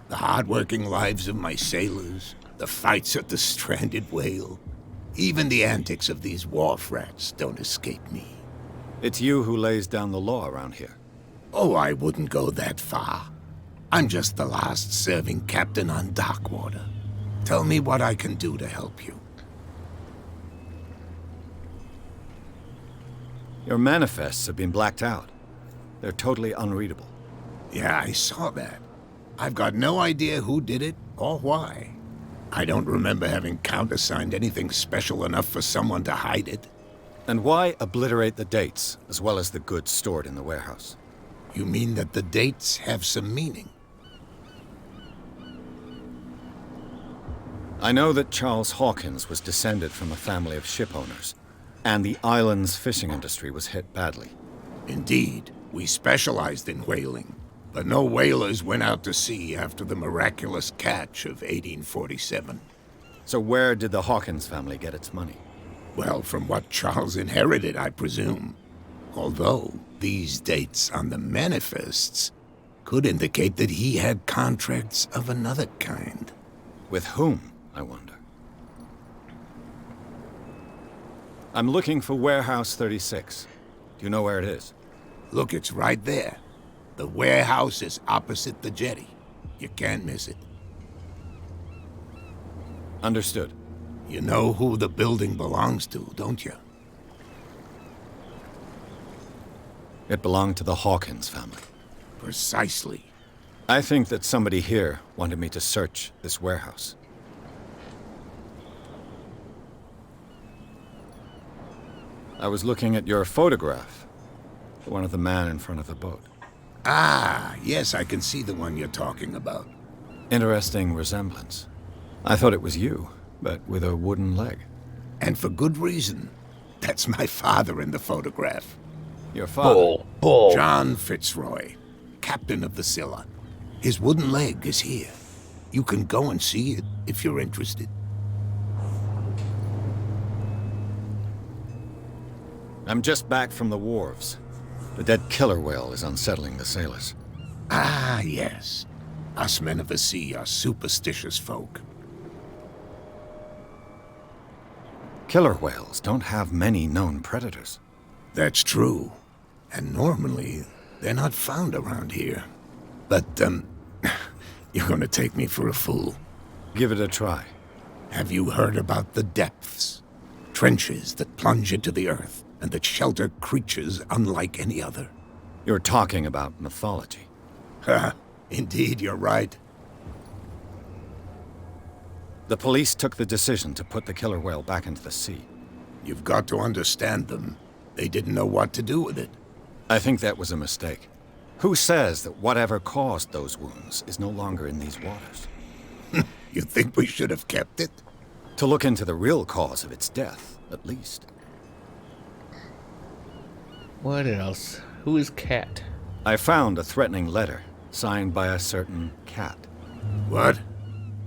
The hard-working lives of my sailors, the fights at the stranded whale. Even the antics of these wharf rats don't escape me. It's you who lays down the law around here. Oh, I wouldn't go that far. I'm just the last serving captain on Darkwater. Tell me what I can do to help you. Your manifests have been blacked out. They're totally unreadable. Yeah, I saw that. I've got no idea who did it or why. I don't remember having countersigned anything special enough for someone to hide it. And why obliterate the dates, as well as the goods stored in the warehouse? You mean that the dates have some meaning? I know that Charles Hawkins was descended from a family of ship owners, and the island's fishing industry was hit badly. Indeed, we specialized in whaling, but no whalers went out to sea after the miraculous catch of 1847. So where did the Hawkins family get its money? Well, from what Charles inherited, I presume. Although these dates on the manifests could indicate that he had contracts of another kind. With whom, I wonder? I'm looking for Warehouse 36. Do you know where it is? Look, it's right there. The warehouse is opposite the jetty. You can't miss it. Understood. You know who the building belongs to, don't you? It belonged to the Hawkins family. Precisely. I think that somebody here wanted me to search this warehouse. I was looking at your photograph. The one of the man in front of the boat. Ah, yes, I can see the one you're talking about. Interesting resemblance. I thought it was you, but with a wooden leg. And for good reason. That's my father in the photograph. Your father? Bull. John Fitzroy, captain of the Scylla. His wooden leg is here. You can go and see it if you're interested. I'm just back from the wharves. The dead killer whale is unsettling the sailors. Ah, yes. Us men of the sea are superstitious folk. Killer whales don't have many known predators. That's true. And normally, they're not found around here. But, you're gonna take me for a fool. Give it a try. Have you heard about the depths? Trenches that plunge into the earth and that shelter creatures unlike any other. You're talking about mythology. Ha! Indeed, you're right. The police took the decision to put the killer whale back into the sea. You've got to understand them. They didn't know what to do with it. I think that was a mistake. Who says that whatever caused those wounds is no longer in these waters? You think we should have kept it? To look into the real cause of its death, at least. What else? Who is Cat? I found a threatening letter signed by a certain Cat. What?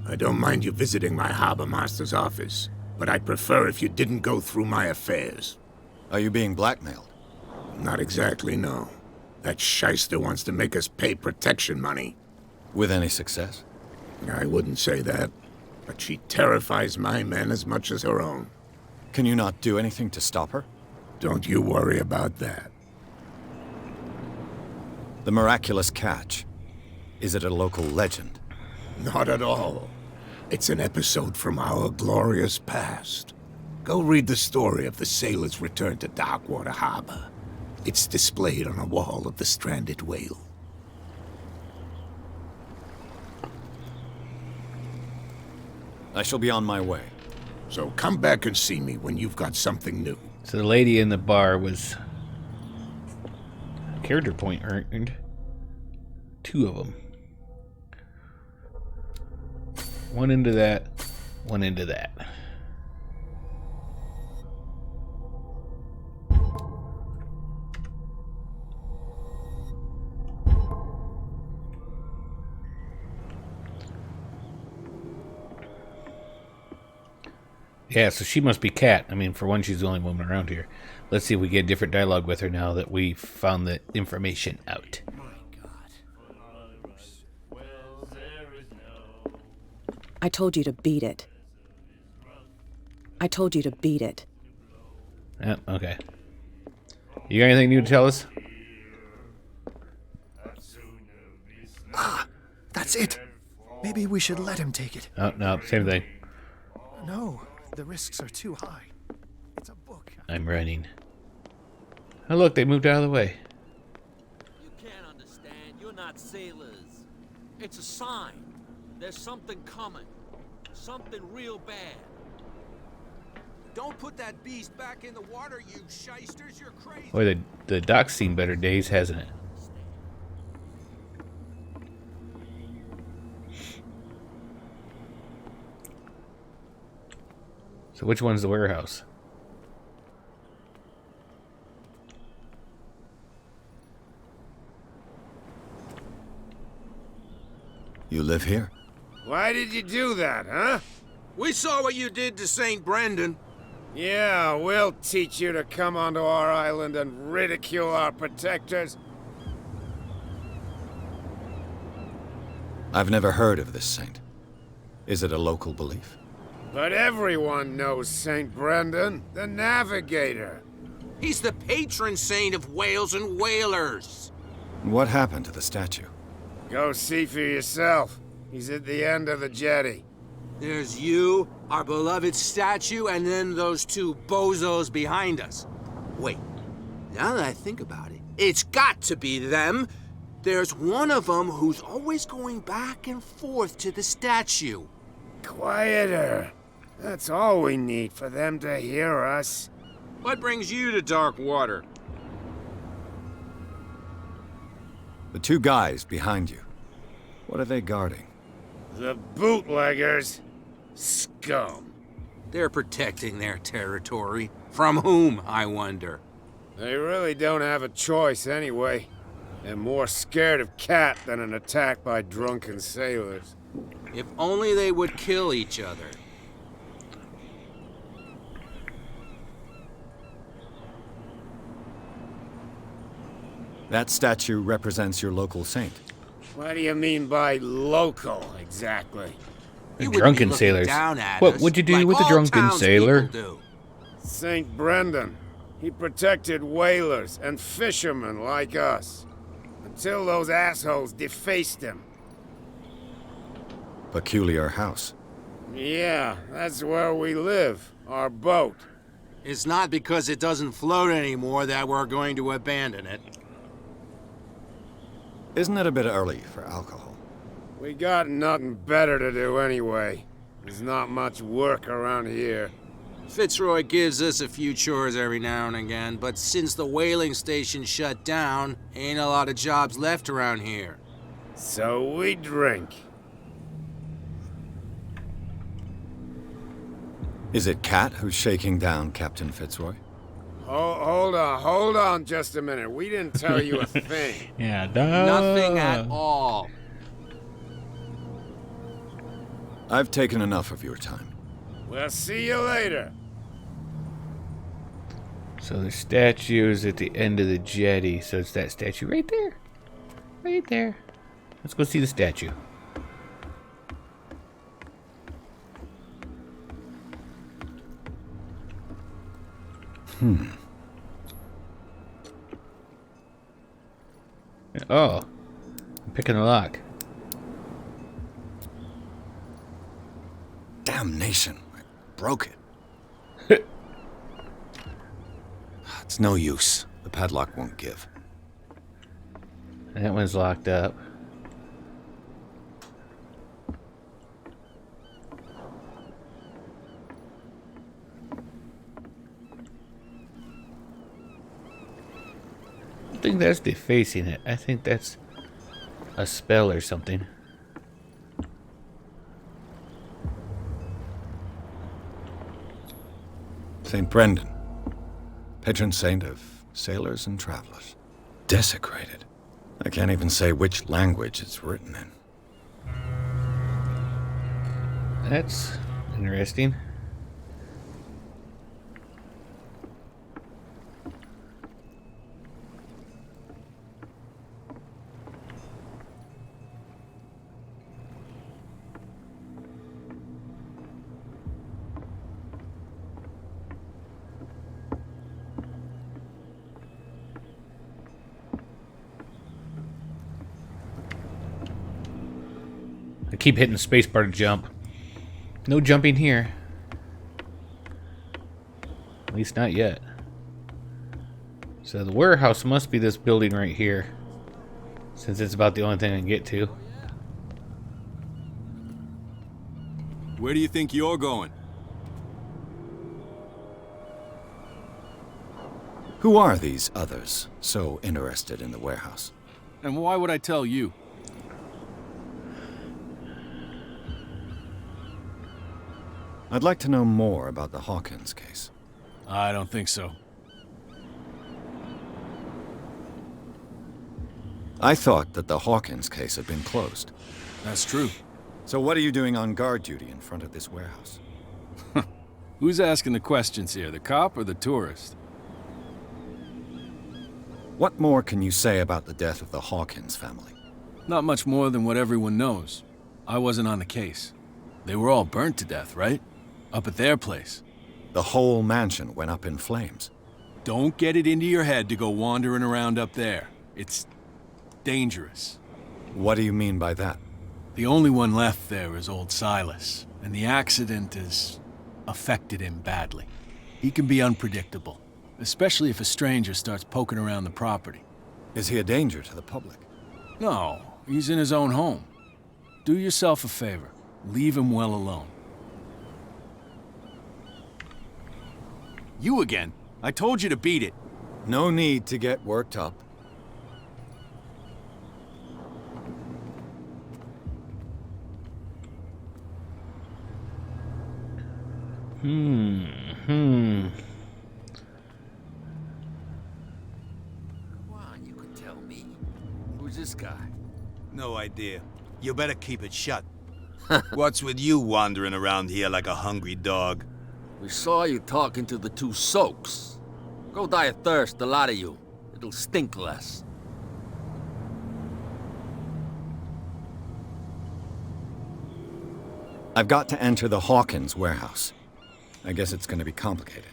I don't mind you visiting my harbor master's office, but I'd prefer if you didn't go through my affairs. Are you being blackmailed? Not exactly, no. That shyster wants to make us pay protection money. With any success? I wouldn't say that, but she terrifies my men as much as her own. Can you not do anything to stop her? Don't you worry about that. The miraculous catch. Is it a local legend? Not at all. It's an episode from our glorious past. Go read the story of the sailor's return to Darkwater Harbor. It's displayed on a wall of the stranded whale. I shall be on my way. So come back and see me when you've got something new. So the lady in the bar was character point earned. 2 of them. One into that, one into that. Yeah, so she must be Cat. I mean, for one, she's the only woman around here. Let's see if we get different dialogue with her now that we found the information out. I told you to beat it. I told you to beat it. Yeah, okay. You got anything new to tell us? Ah, that's it. Maybe we should let him take it. Oh, no, same thing. No, the risks are too high. It's a book. I'm running. Oh, look, they moved out of the way. You can't understand. You're not sailors. It's a sign. There's something coming. Something real bad. Don't put that beast back in the water, you shysters. You're crazy. Boy, the dock's seen better days, hasn't it? So which one's the warehouse? You live here? Why did you do that, huh? We saw what you did to St. Brendan. Yeah, we'll teach you to come onto our island and ridicule our protectors. I've never heard of this saint. Is it a local belief? But everyone knows St. Brendan, the navigator. He's the patron saint of whales and whalers. What happened to the statue? Go see for yourself. He's at the end of the jetty. There's you, our beloved statue, and then those two bozos behind us. Wait, now that I think about it, it's got to be them. There's one of them who's always going back and forth to the statue. Quieter. That's all we need for them to hear us. What brings you to dark water? The two guys behind you. What are they guarding? The bootleggers. Scum. They're protecting their territory. From whom, I wonder? They really don't have a choice anyway. They're more scared of Cat than an attack by drunken sailors. If only they would kill each other. That statue represents your local saint. What do you mean by local, exactly? The drunken sailors. What would you do like with the drunken sailor? St. Brendan. He protected whalers and fishermen like us. Until those assholes defaced him. Peculiar house. Yeah, that's where we live. Our boat. It's not because it doesn't float anymore that we're going to abandon it. Isn't it a bit early for alcohol? We got nothing better to do anyway. There's not much work around here. Fitzroy gives us a few chores every now and again, but since the whaling station shut down, ain't a lot of jobs left around here. So we drink. Is it Cat who's shaking down Captain Fitzroy? Hold on just a minute. We didn't tell you a thing. Yeah, duh. Nothing at all. I've taken enough of your time. We'll see you later. So the statue is at the end of the jetty. So it's that statue right there. Right there. Let's go see the statue. Oh. I'm picking the lock. Damnation. I broke it. It's no use. The padlock won't give. That one's locked up. I think that's defacing it. I think that's a spell or something. St. Brendan, patron saint of sailors and travelers. Desecrated. I can't even say which language it's written in. That's interesting. I keep hitting the spacebar to jump. No jumping here. At least not yet. So the warehouse must be this building right here, since it's about the only thing I can get to. Where do you think you're going? Who are these others so interested in the warehouse? And why would I tell you? I'd like to know more about the Hawkins case. I don't think so. I thought that the Hawkins case had been closed. That's true. So what are you doing on guard duty in front of this warehouse? Who's asking the questions here, the cop or the tourist? What more can you say about the death of the Hawkins family? Not much more than what everyone knows. I wasn't on the case. They were all burnt to death, right? Up at their place. The whole mansion went up in flames. Don't get it into your head to go wandering around up there. It's dangerous. What do you mean by that? The only one left there is old Silas, and the accident has affected him badly. He can be unpredictable, especially if a stranger starts poking around the property. Is he a danger to the public? No, he's in his own home. Do yourself a favor. Leave him well alone. You again? I told you to beat it. No need to get worked up. Hmm. Come on, you could tell me. Who's this guy? No idea. You better keep it shut. What's with you wandering around here like a hungry dog? We saw you talking to the two soaks. Go die of thirst, the lot of you. It'll stink less. I've got to enter the Hawkins warehouse. I guess it's going to be complicated.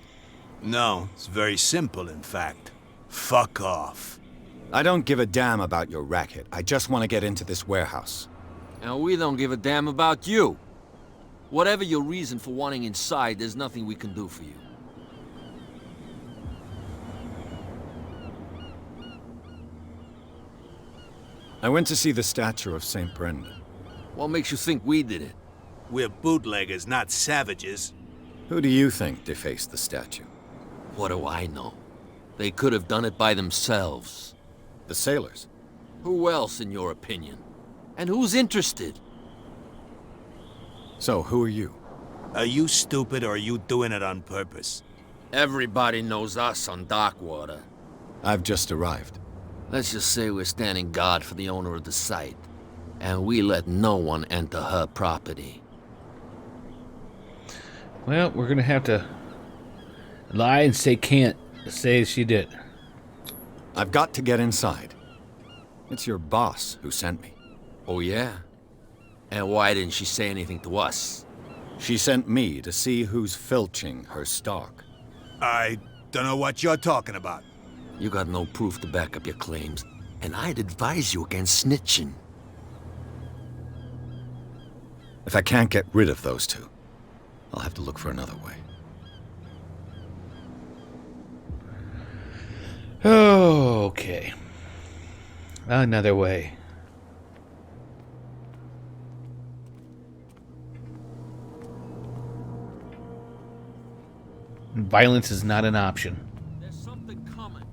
No, it's very simple, in fact. Fuck off. I don't give a damn about your racket. I just want to get into this warehouse. And we don't give a damn about you. Whatever your reason for wanting inside, there's nothing we can do for you. I went to see the statue of St. Brendan. What makes you think we did it? We're bootleggers, not savages. Who do you think defaced the statue? What do I know? They could have done it by themselves. The sailors? Who else, in your opinion? And who's interested? So, who are you? Are you stupid or are you doing it on purpose? Everybody knows us on Darkwater. I've just arrived. Let's just say we're standing guard for the owner of the site. And we let no one enter her property. Well, we're gonna have to lie and say can't say she did. I've got to get inside. It's your boss who sent me. Oh, yeah? And why didn't she say anything to us? She sent me to see who's filching her stock. I don't know what you're talking about. You got no proof to back up your claims, and I'd advise you against snitching. If I can't get rid of those two, I'll have to look for another way. Okay. Another way. Violence is not an option. There's something coming.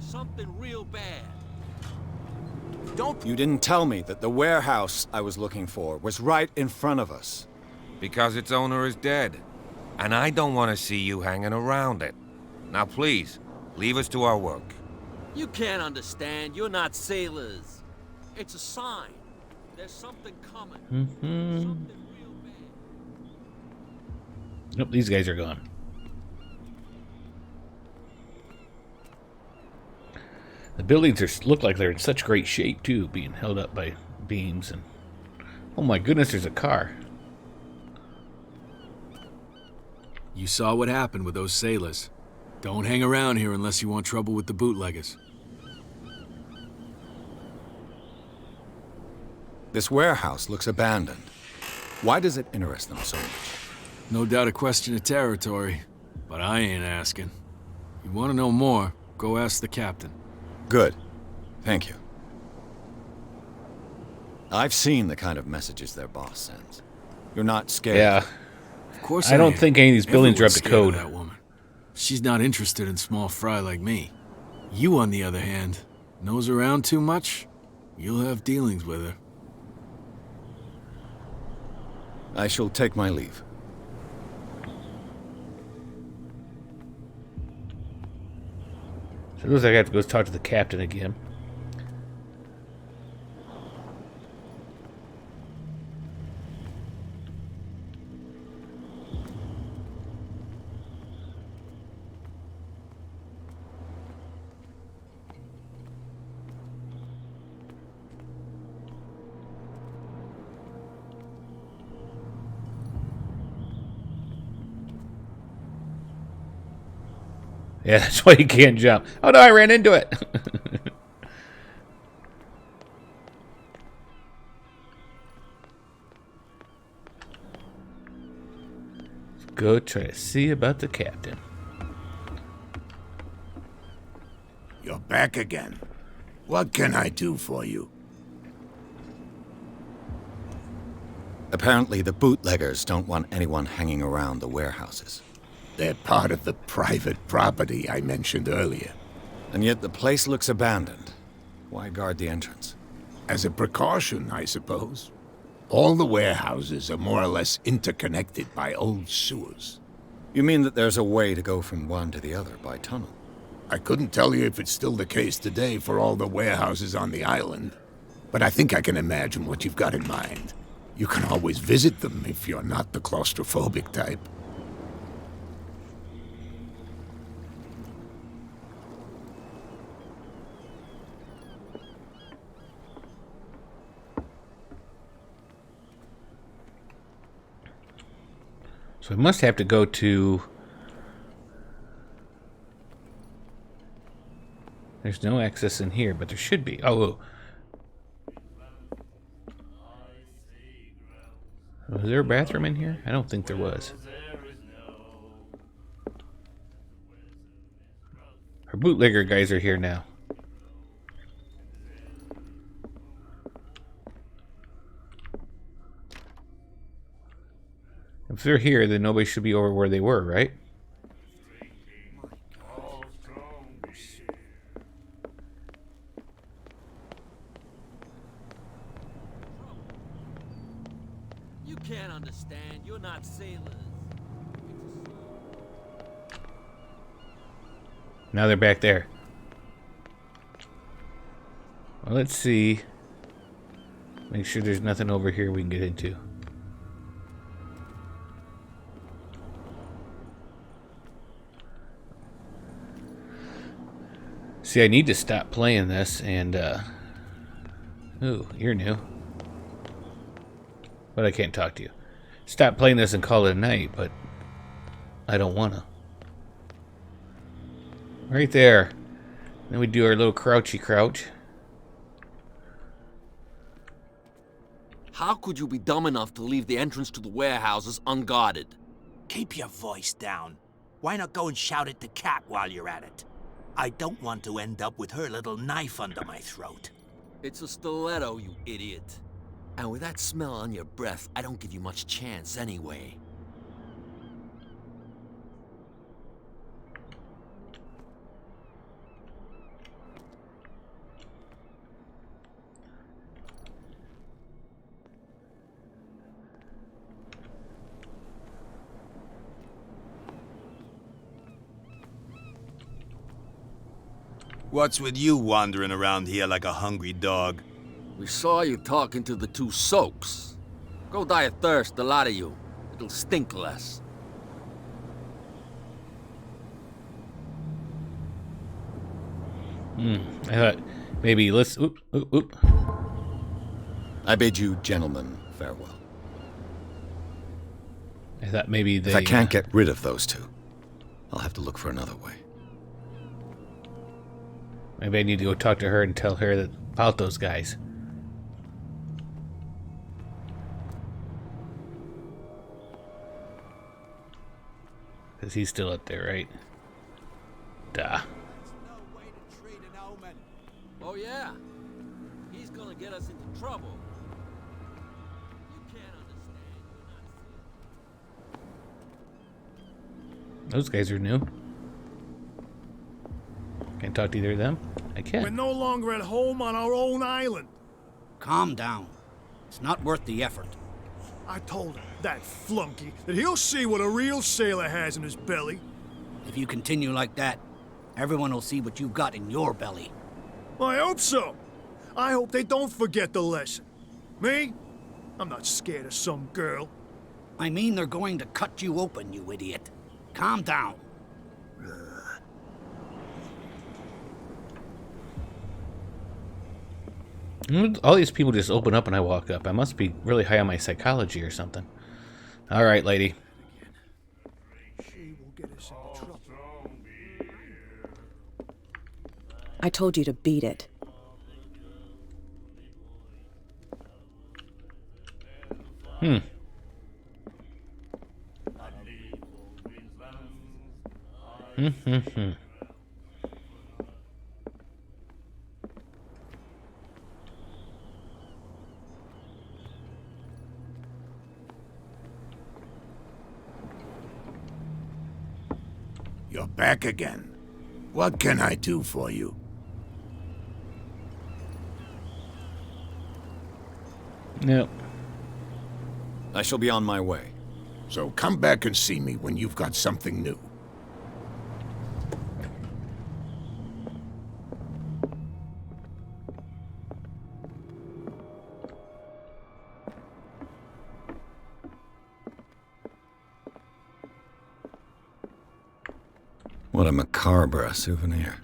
Something real bad. You didn't tell me that the warehouse I was looking for was right in front of us. Because its owner is dead. And I don't want to see you hanging around it. Now please, leave us to our work. You can't understand. You're not sailors. It's a sign. There's something coming. Something real bad. Nope, these guys are gone. The buildings look like they're in such great shape, too, being held up by beams. And oh my goodness, there's a car. You saw what happened with those sailors. Don't hang around here unless you want trouble with the bootleggers. This warehouse looks abandoned. Why does it interest them so much? No doubt a question of territory, but I ain't asking. You want to know more, go ask the captain. Good. Thank you. I've seen the kind of messages their boss sends. You're not scared. Yeah. Of course I don't think any of these buildings are up to Everyone's code. scared of that woman. She's not interested in small fry like me. You, on the other hand, nose around too much, you'll have dealings with her. I shall take my leave. So it looks like I have to go talk to the captain again. Yeah, that's why you can't jump. Oh no, I ran into it. go try to see about the captain. You're back again. What can I do for you? Apparently, the bootleggers don't want anyone hanging around the warehouses. They're part of the private property I mentioned earlier. And yet the place looks abandoned. Why guard the entrance? As a precaution, I suppose. All the warehouses are more or less interconnected by old sewers. You mean that there's a way to go from one to the other by tunnel? I couldn't tell you if it's still the case today for all the warehouses on the island, but I think I can imagine what you've got in mind. You can always visit them if you're not the claustrophobic type. So I must have to go to... There's no access in here, but there should be. Oh. Was there a bathroom in here? I don't think there was. Our bootlegger guys are here now. If they're here, then nobody should be over where they were, right? You can't understand. You're not sailors. Now they're back there. Well, let's see. Make sure there's nothing over here we can get into. See, I need to stop playing this and, ooh, you're new. But I can't talk to you. Stop playing this and call it a night, but I don't wanna. Right there. Then we do our little crouchy crouch. How could you be dumb enough to leave the entrance to the warehouses unguarded? Keep your voice down. Why not go and shout at the cat while you're at it? I don't want to end up with her little knife under my throat. It's a stiletto, you idiot. And with that smell on your breath, I don't give you much chance anyway. What's with you wandering around here like a hungry dog? We saw you talking to the two soaks. Go die of thirst, the lot of you. It'll stink less. I thought maybe let's... Oop, oop, oop. I bid you gentlemen farewell. I thought maybe they... If I can't get rid of those two, I'll have to look for another way. Maybe I need to go talk to her and tell her that about those guys. Because he's still up there, right? Duh. Oh yeah? He's gonna get us into trouble. You can't understand. Those guys are new. Can't talk to either of them? I can. We're no longer at home on our own island. Calm down. It's not worth the effort. I told him, that flunky, that he'll see what a real sailor has in his belly. If you continue like that, everyone will see what you've got in your belly. I hope so. I hope they don't forget the lesson. Me? I'm not scared of some girl. I mean they're going to cut you open, you idiot. Calm down. All these people just open up when I walk up. I must be really high on my psychology or something. All right, lady. I told you to beat it. You're back again. What can I do for you? Nope. I shall be on my way. So come back and see me when you've got something new. What a macabre souvenir.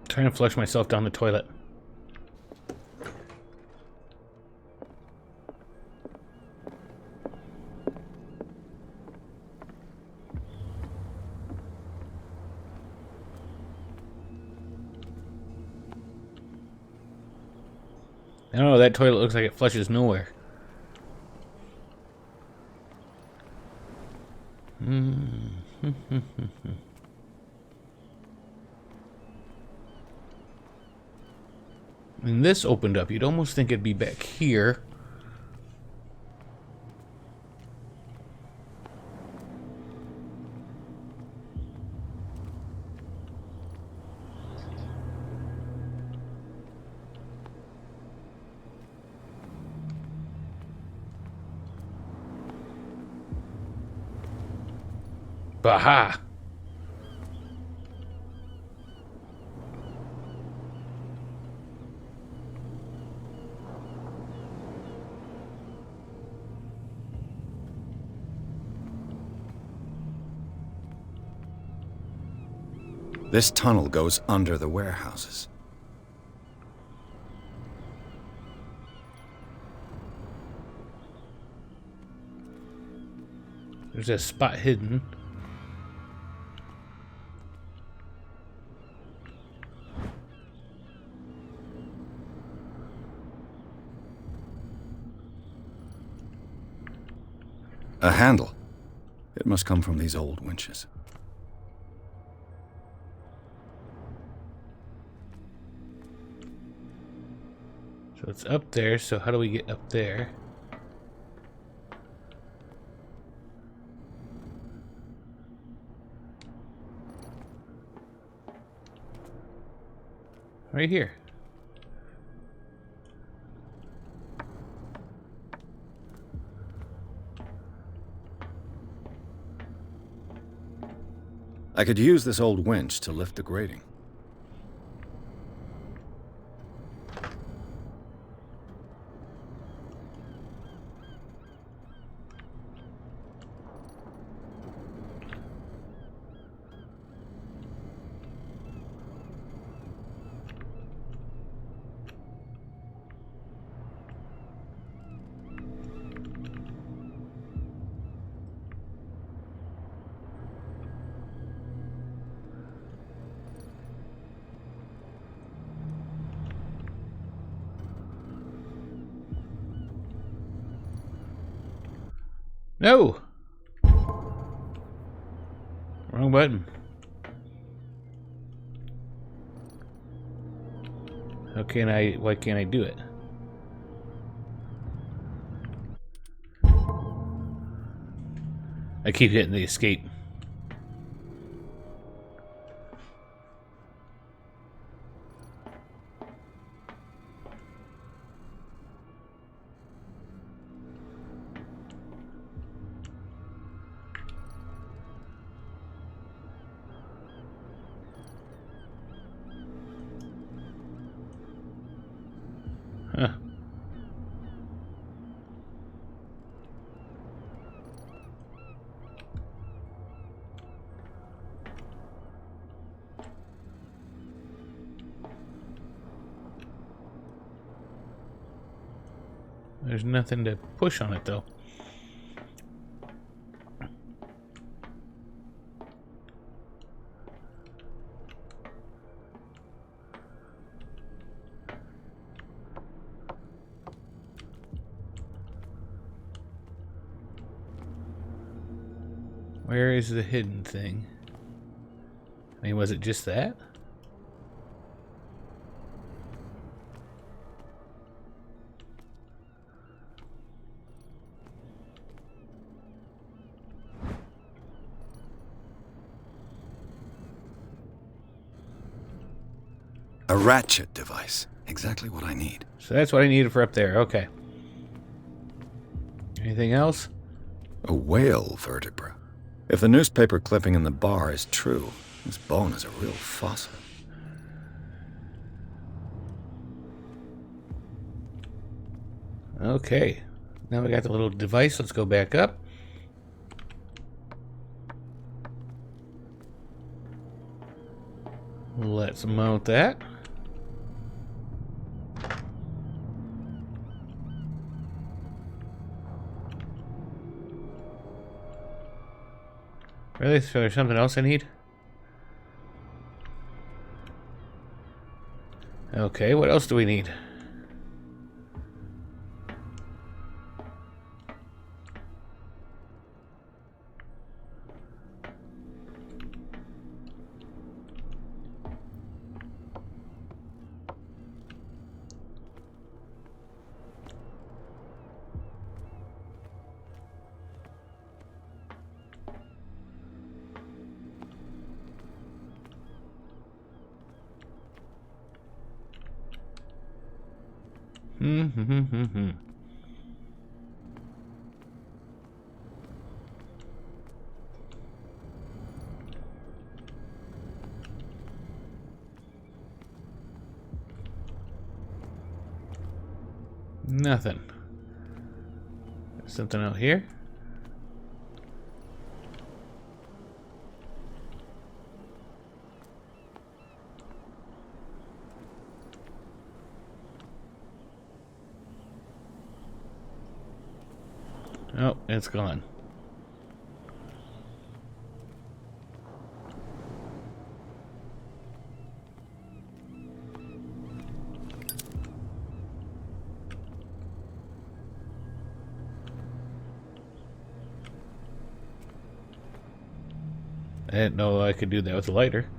Trying to flush myself down the toilet. I don't know, that toilet looks like it flushes nowhere. And this opened up. You'd almost think it'd be back here. Baha! This tunnel goes under the warehouses. There's a spot hidden. A handle. It must come from these old winches. So it's up there, so how do we get up there? Right here. I could use this old winch to lift the grating. No! Wrong button. Why can't I do it? I keep hitting the escape. Huh. There's nothing to push on it, though. Where is the hidden thing? I mean, was it just that? A ratchet device. Exactly what I need. So that's what I needed for up there. Okay. Anything else? A whale vertebra. If the newspaper clipping in the bar is true, this bone is a real fossil. Okay. Now we got the little device. Let's go back up. Let's mount that. Really? So there's something else I need? Okay, what else do we need? Nothing. There's something out here. Oh, it's gone. I didn't know I could do that with a lighter.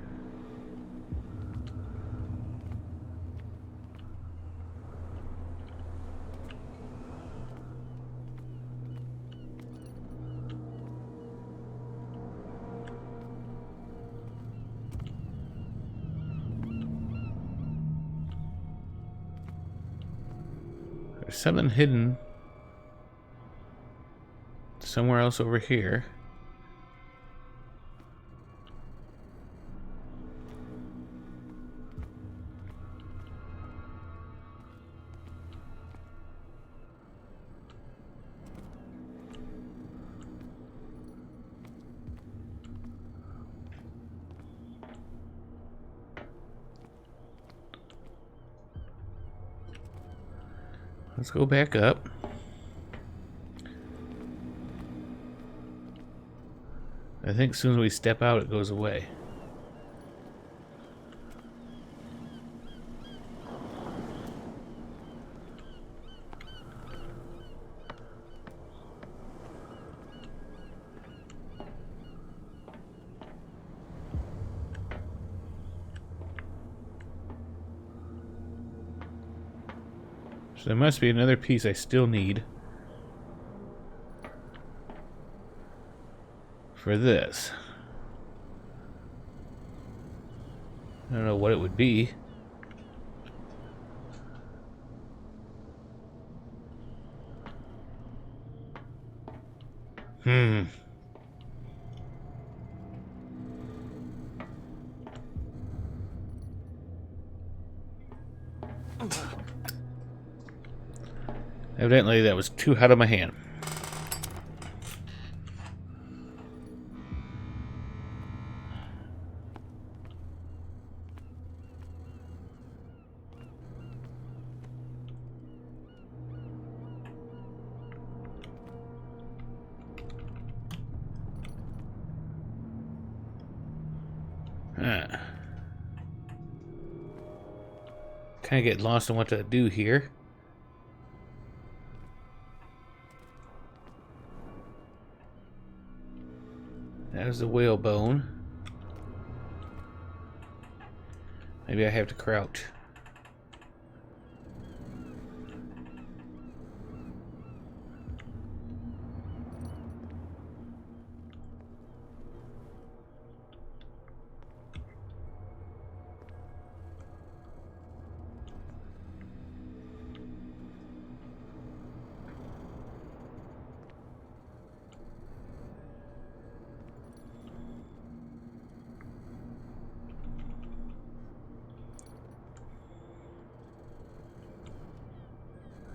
There's something hidden somewhere else over here. Let's go back up. I think as soon as we step out, it goes away. So there must be another piece I still need for this. I don't know what it would be. Evidently that was too out of my hand. Kind of get lost in what to do here. There's the whalebone. Maybe I have to crouch.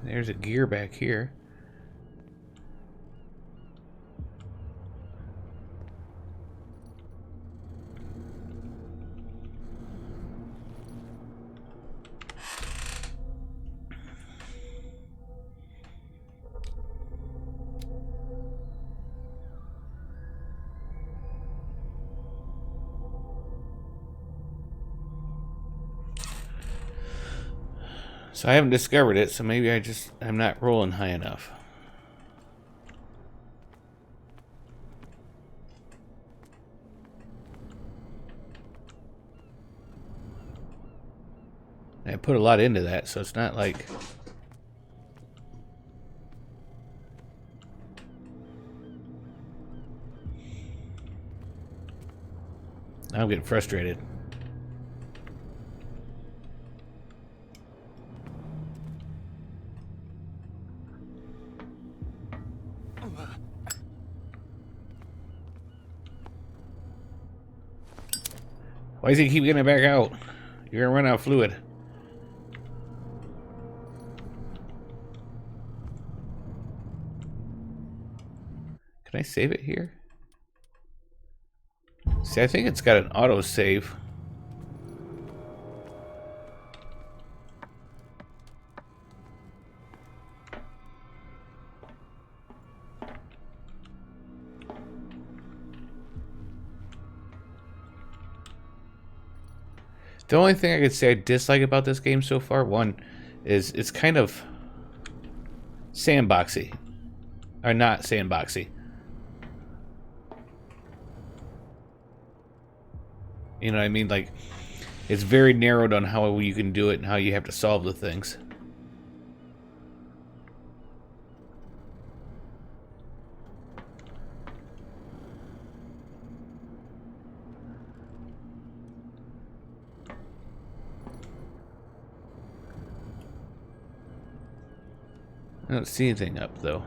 There's a gear back here. So I haven't discovered it, so maybe I'm not rolling high enough. I put a lot into that, so it's not like... I'm getting frustrated. Why does he keep getting it back out? You're gonna run out of fluid. Can I save it here? See, I think it's got an auto save. The only thing I could say I dislike about this game so far, one, is it's kind of sandboxy. Or not sandboxy. You know what I mean? Like, it's very narrowed on how you can do it and how you have to solve the things. I don't see anything up, though.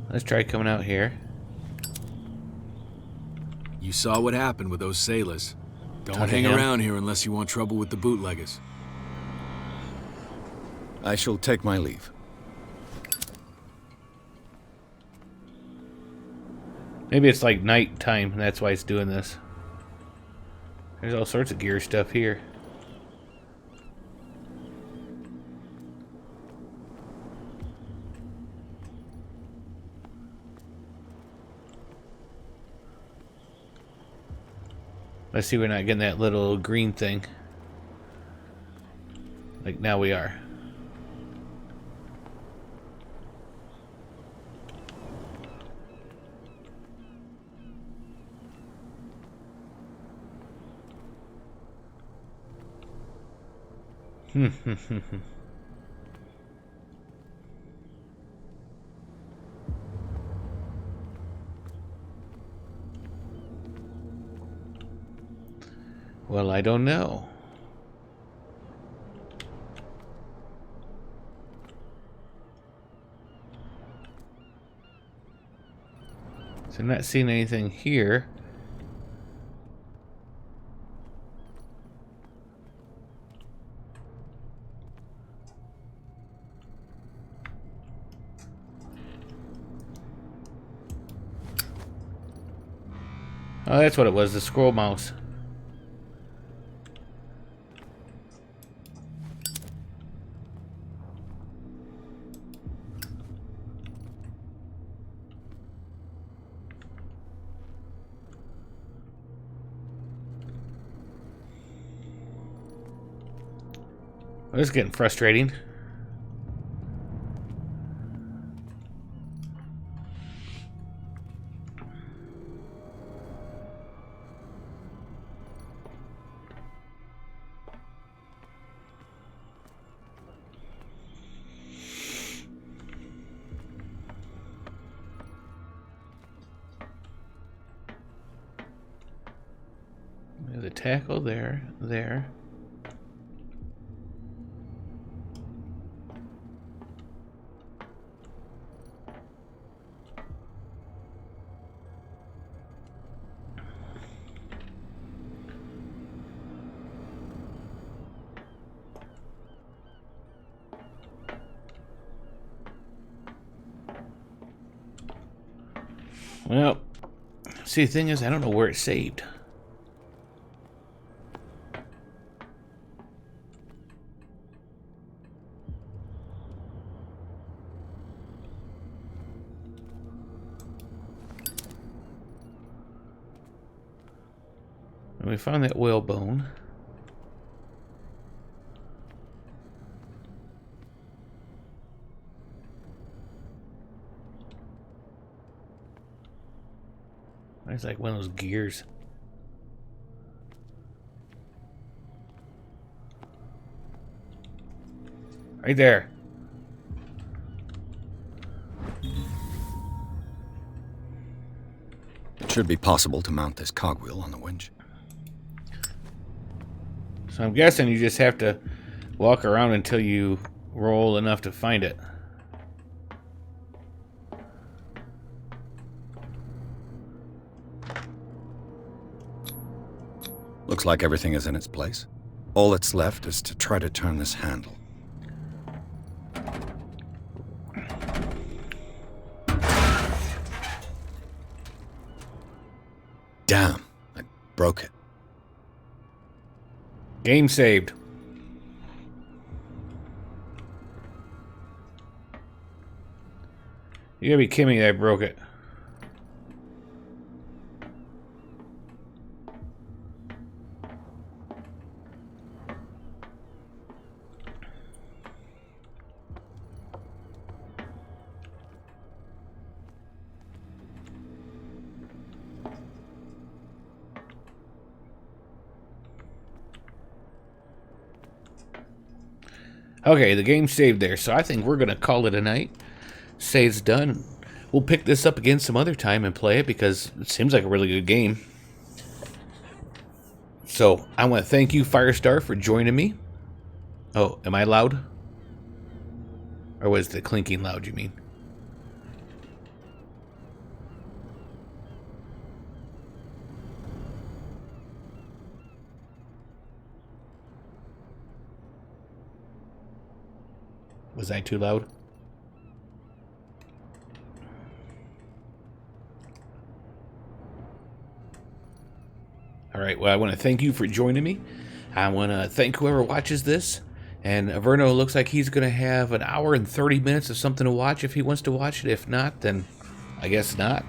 Let's try coming out here. You saw what happened with those sailors. Don't Talk to hang him. around here unless you want trouble with the bootleggers. I shall take my leave. Maybe it's like night time, and that's why it's doing this. There's all sorts of gear stuff here. Let's see, we're not getting that little green thing. Like, now we are. Well, I don't know. So I'm not seeing anything here. Oh, that's what it was, the scroll mouse. Well, this is getting frustrating. There's a tackle there. Well, see, the thing is, I don't know where it's saved. And we found that whalebone. It's like one of those gears. Right there. It should be possible to mount this cogwheel on the winch. So I'm guessing you just have to walk around until you roll enough to find it. Looks like everything is in its place. All that's left is to try to turn this handle. Damn, I broke it. Game saved. You gotta be kidding me that I broke it. Okay, the game's saved there, so I think we're going to call it a night. Say it's done. We'll pick this up again some other time and play it because it seems like a really good game. So, I want to thank you, Firestar, for joining me. Oh, am I loud? Or was the clinking loud, you mean? Was I too loud? All right, well, I want to thank you for joining me. I want to thank whoever watches this. And Averno looks like he's going to have an hour and 30 minutes of something to watch if he wants to watch it. If not, then I guess not.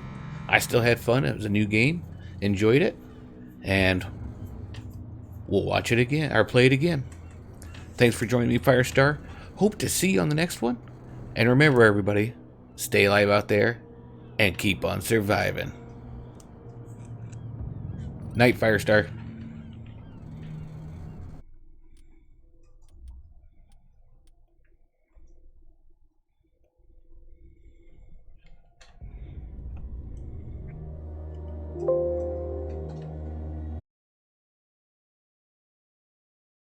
I still had fun. It was a new game. Enjoyed it. And we'll watch it again, or play it again. Thanks for joining me, Firestar. Hope to see you on the next one. And remember, everybody, stay alive out there and keep on surviving. Night, Firestar.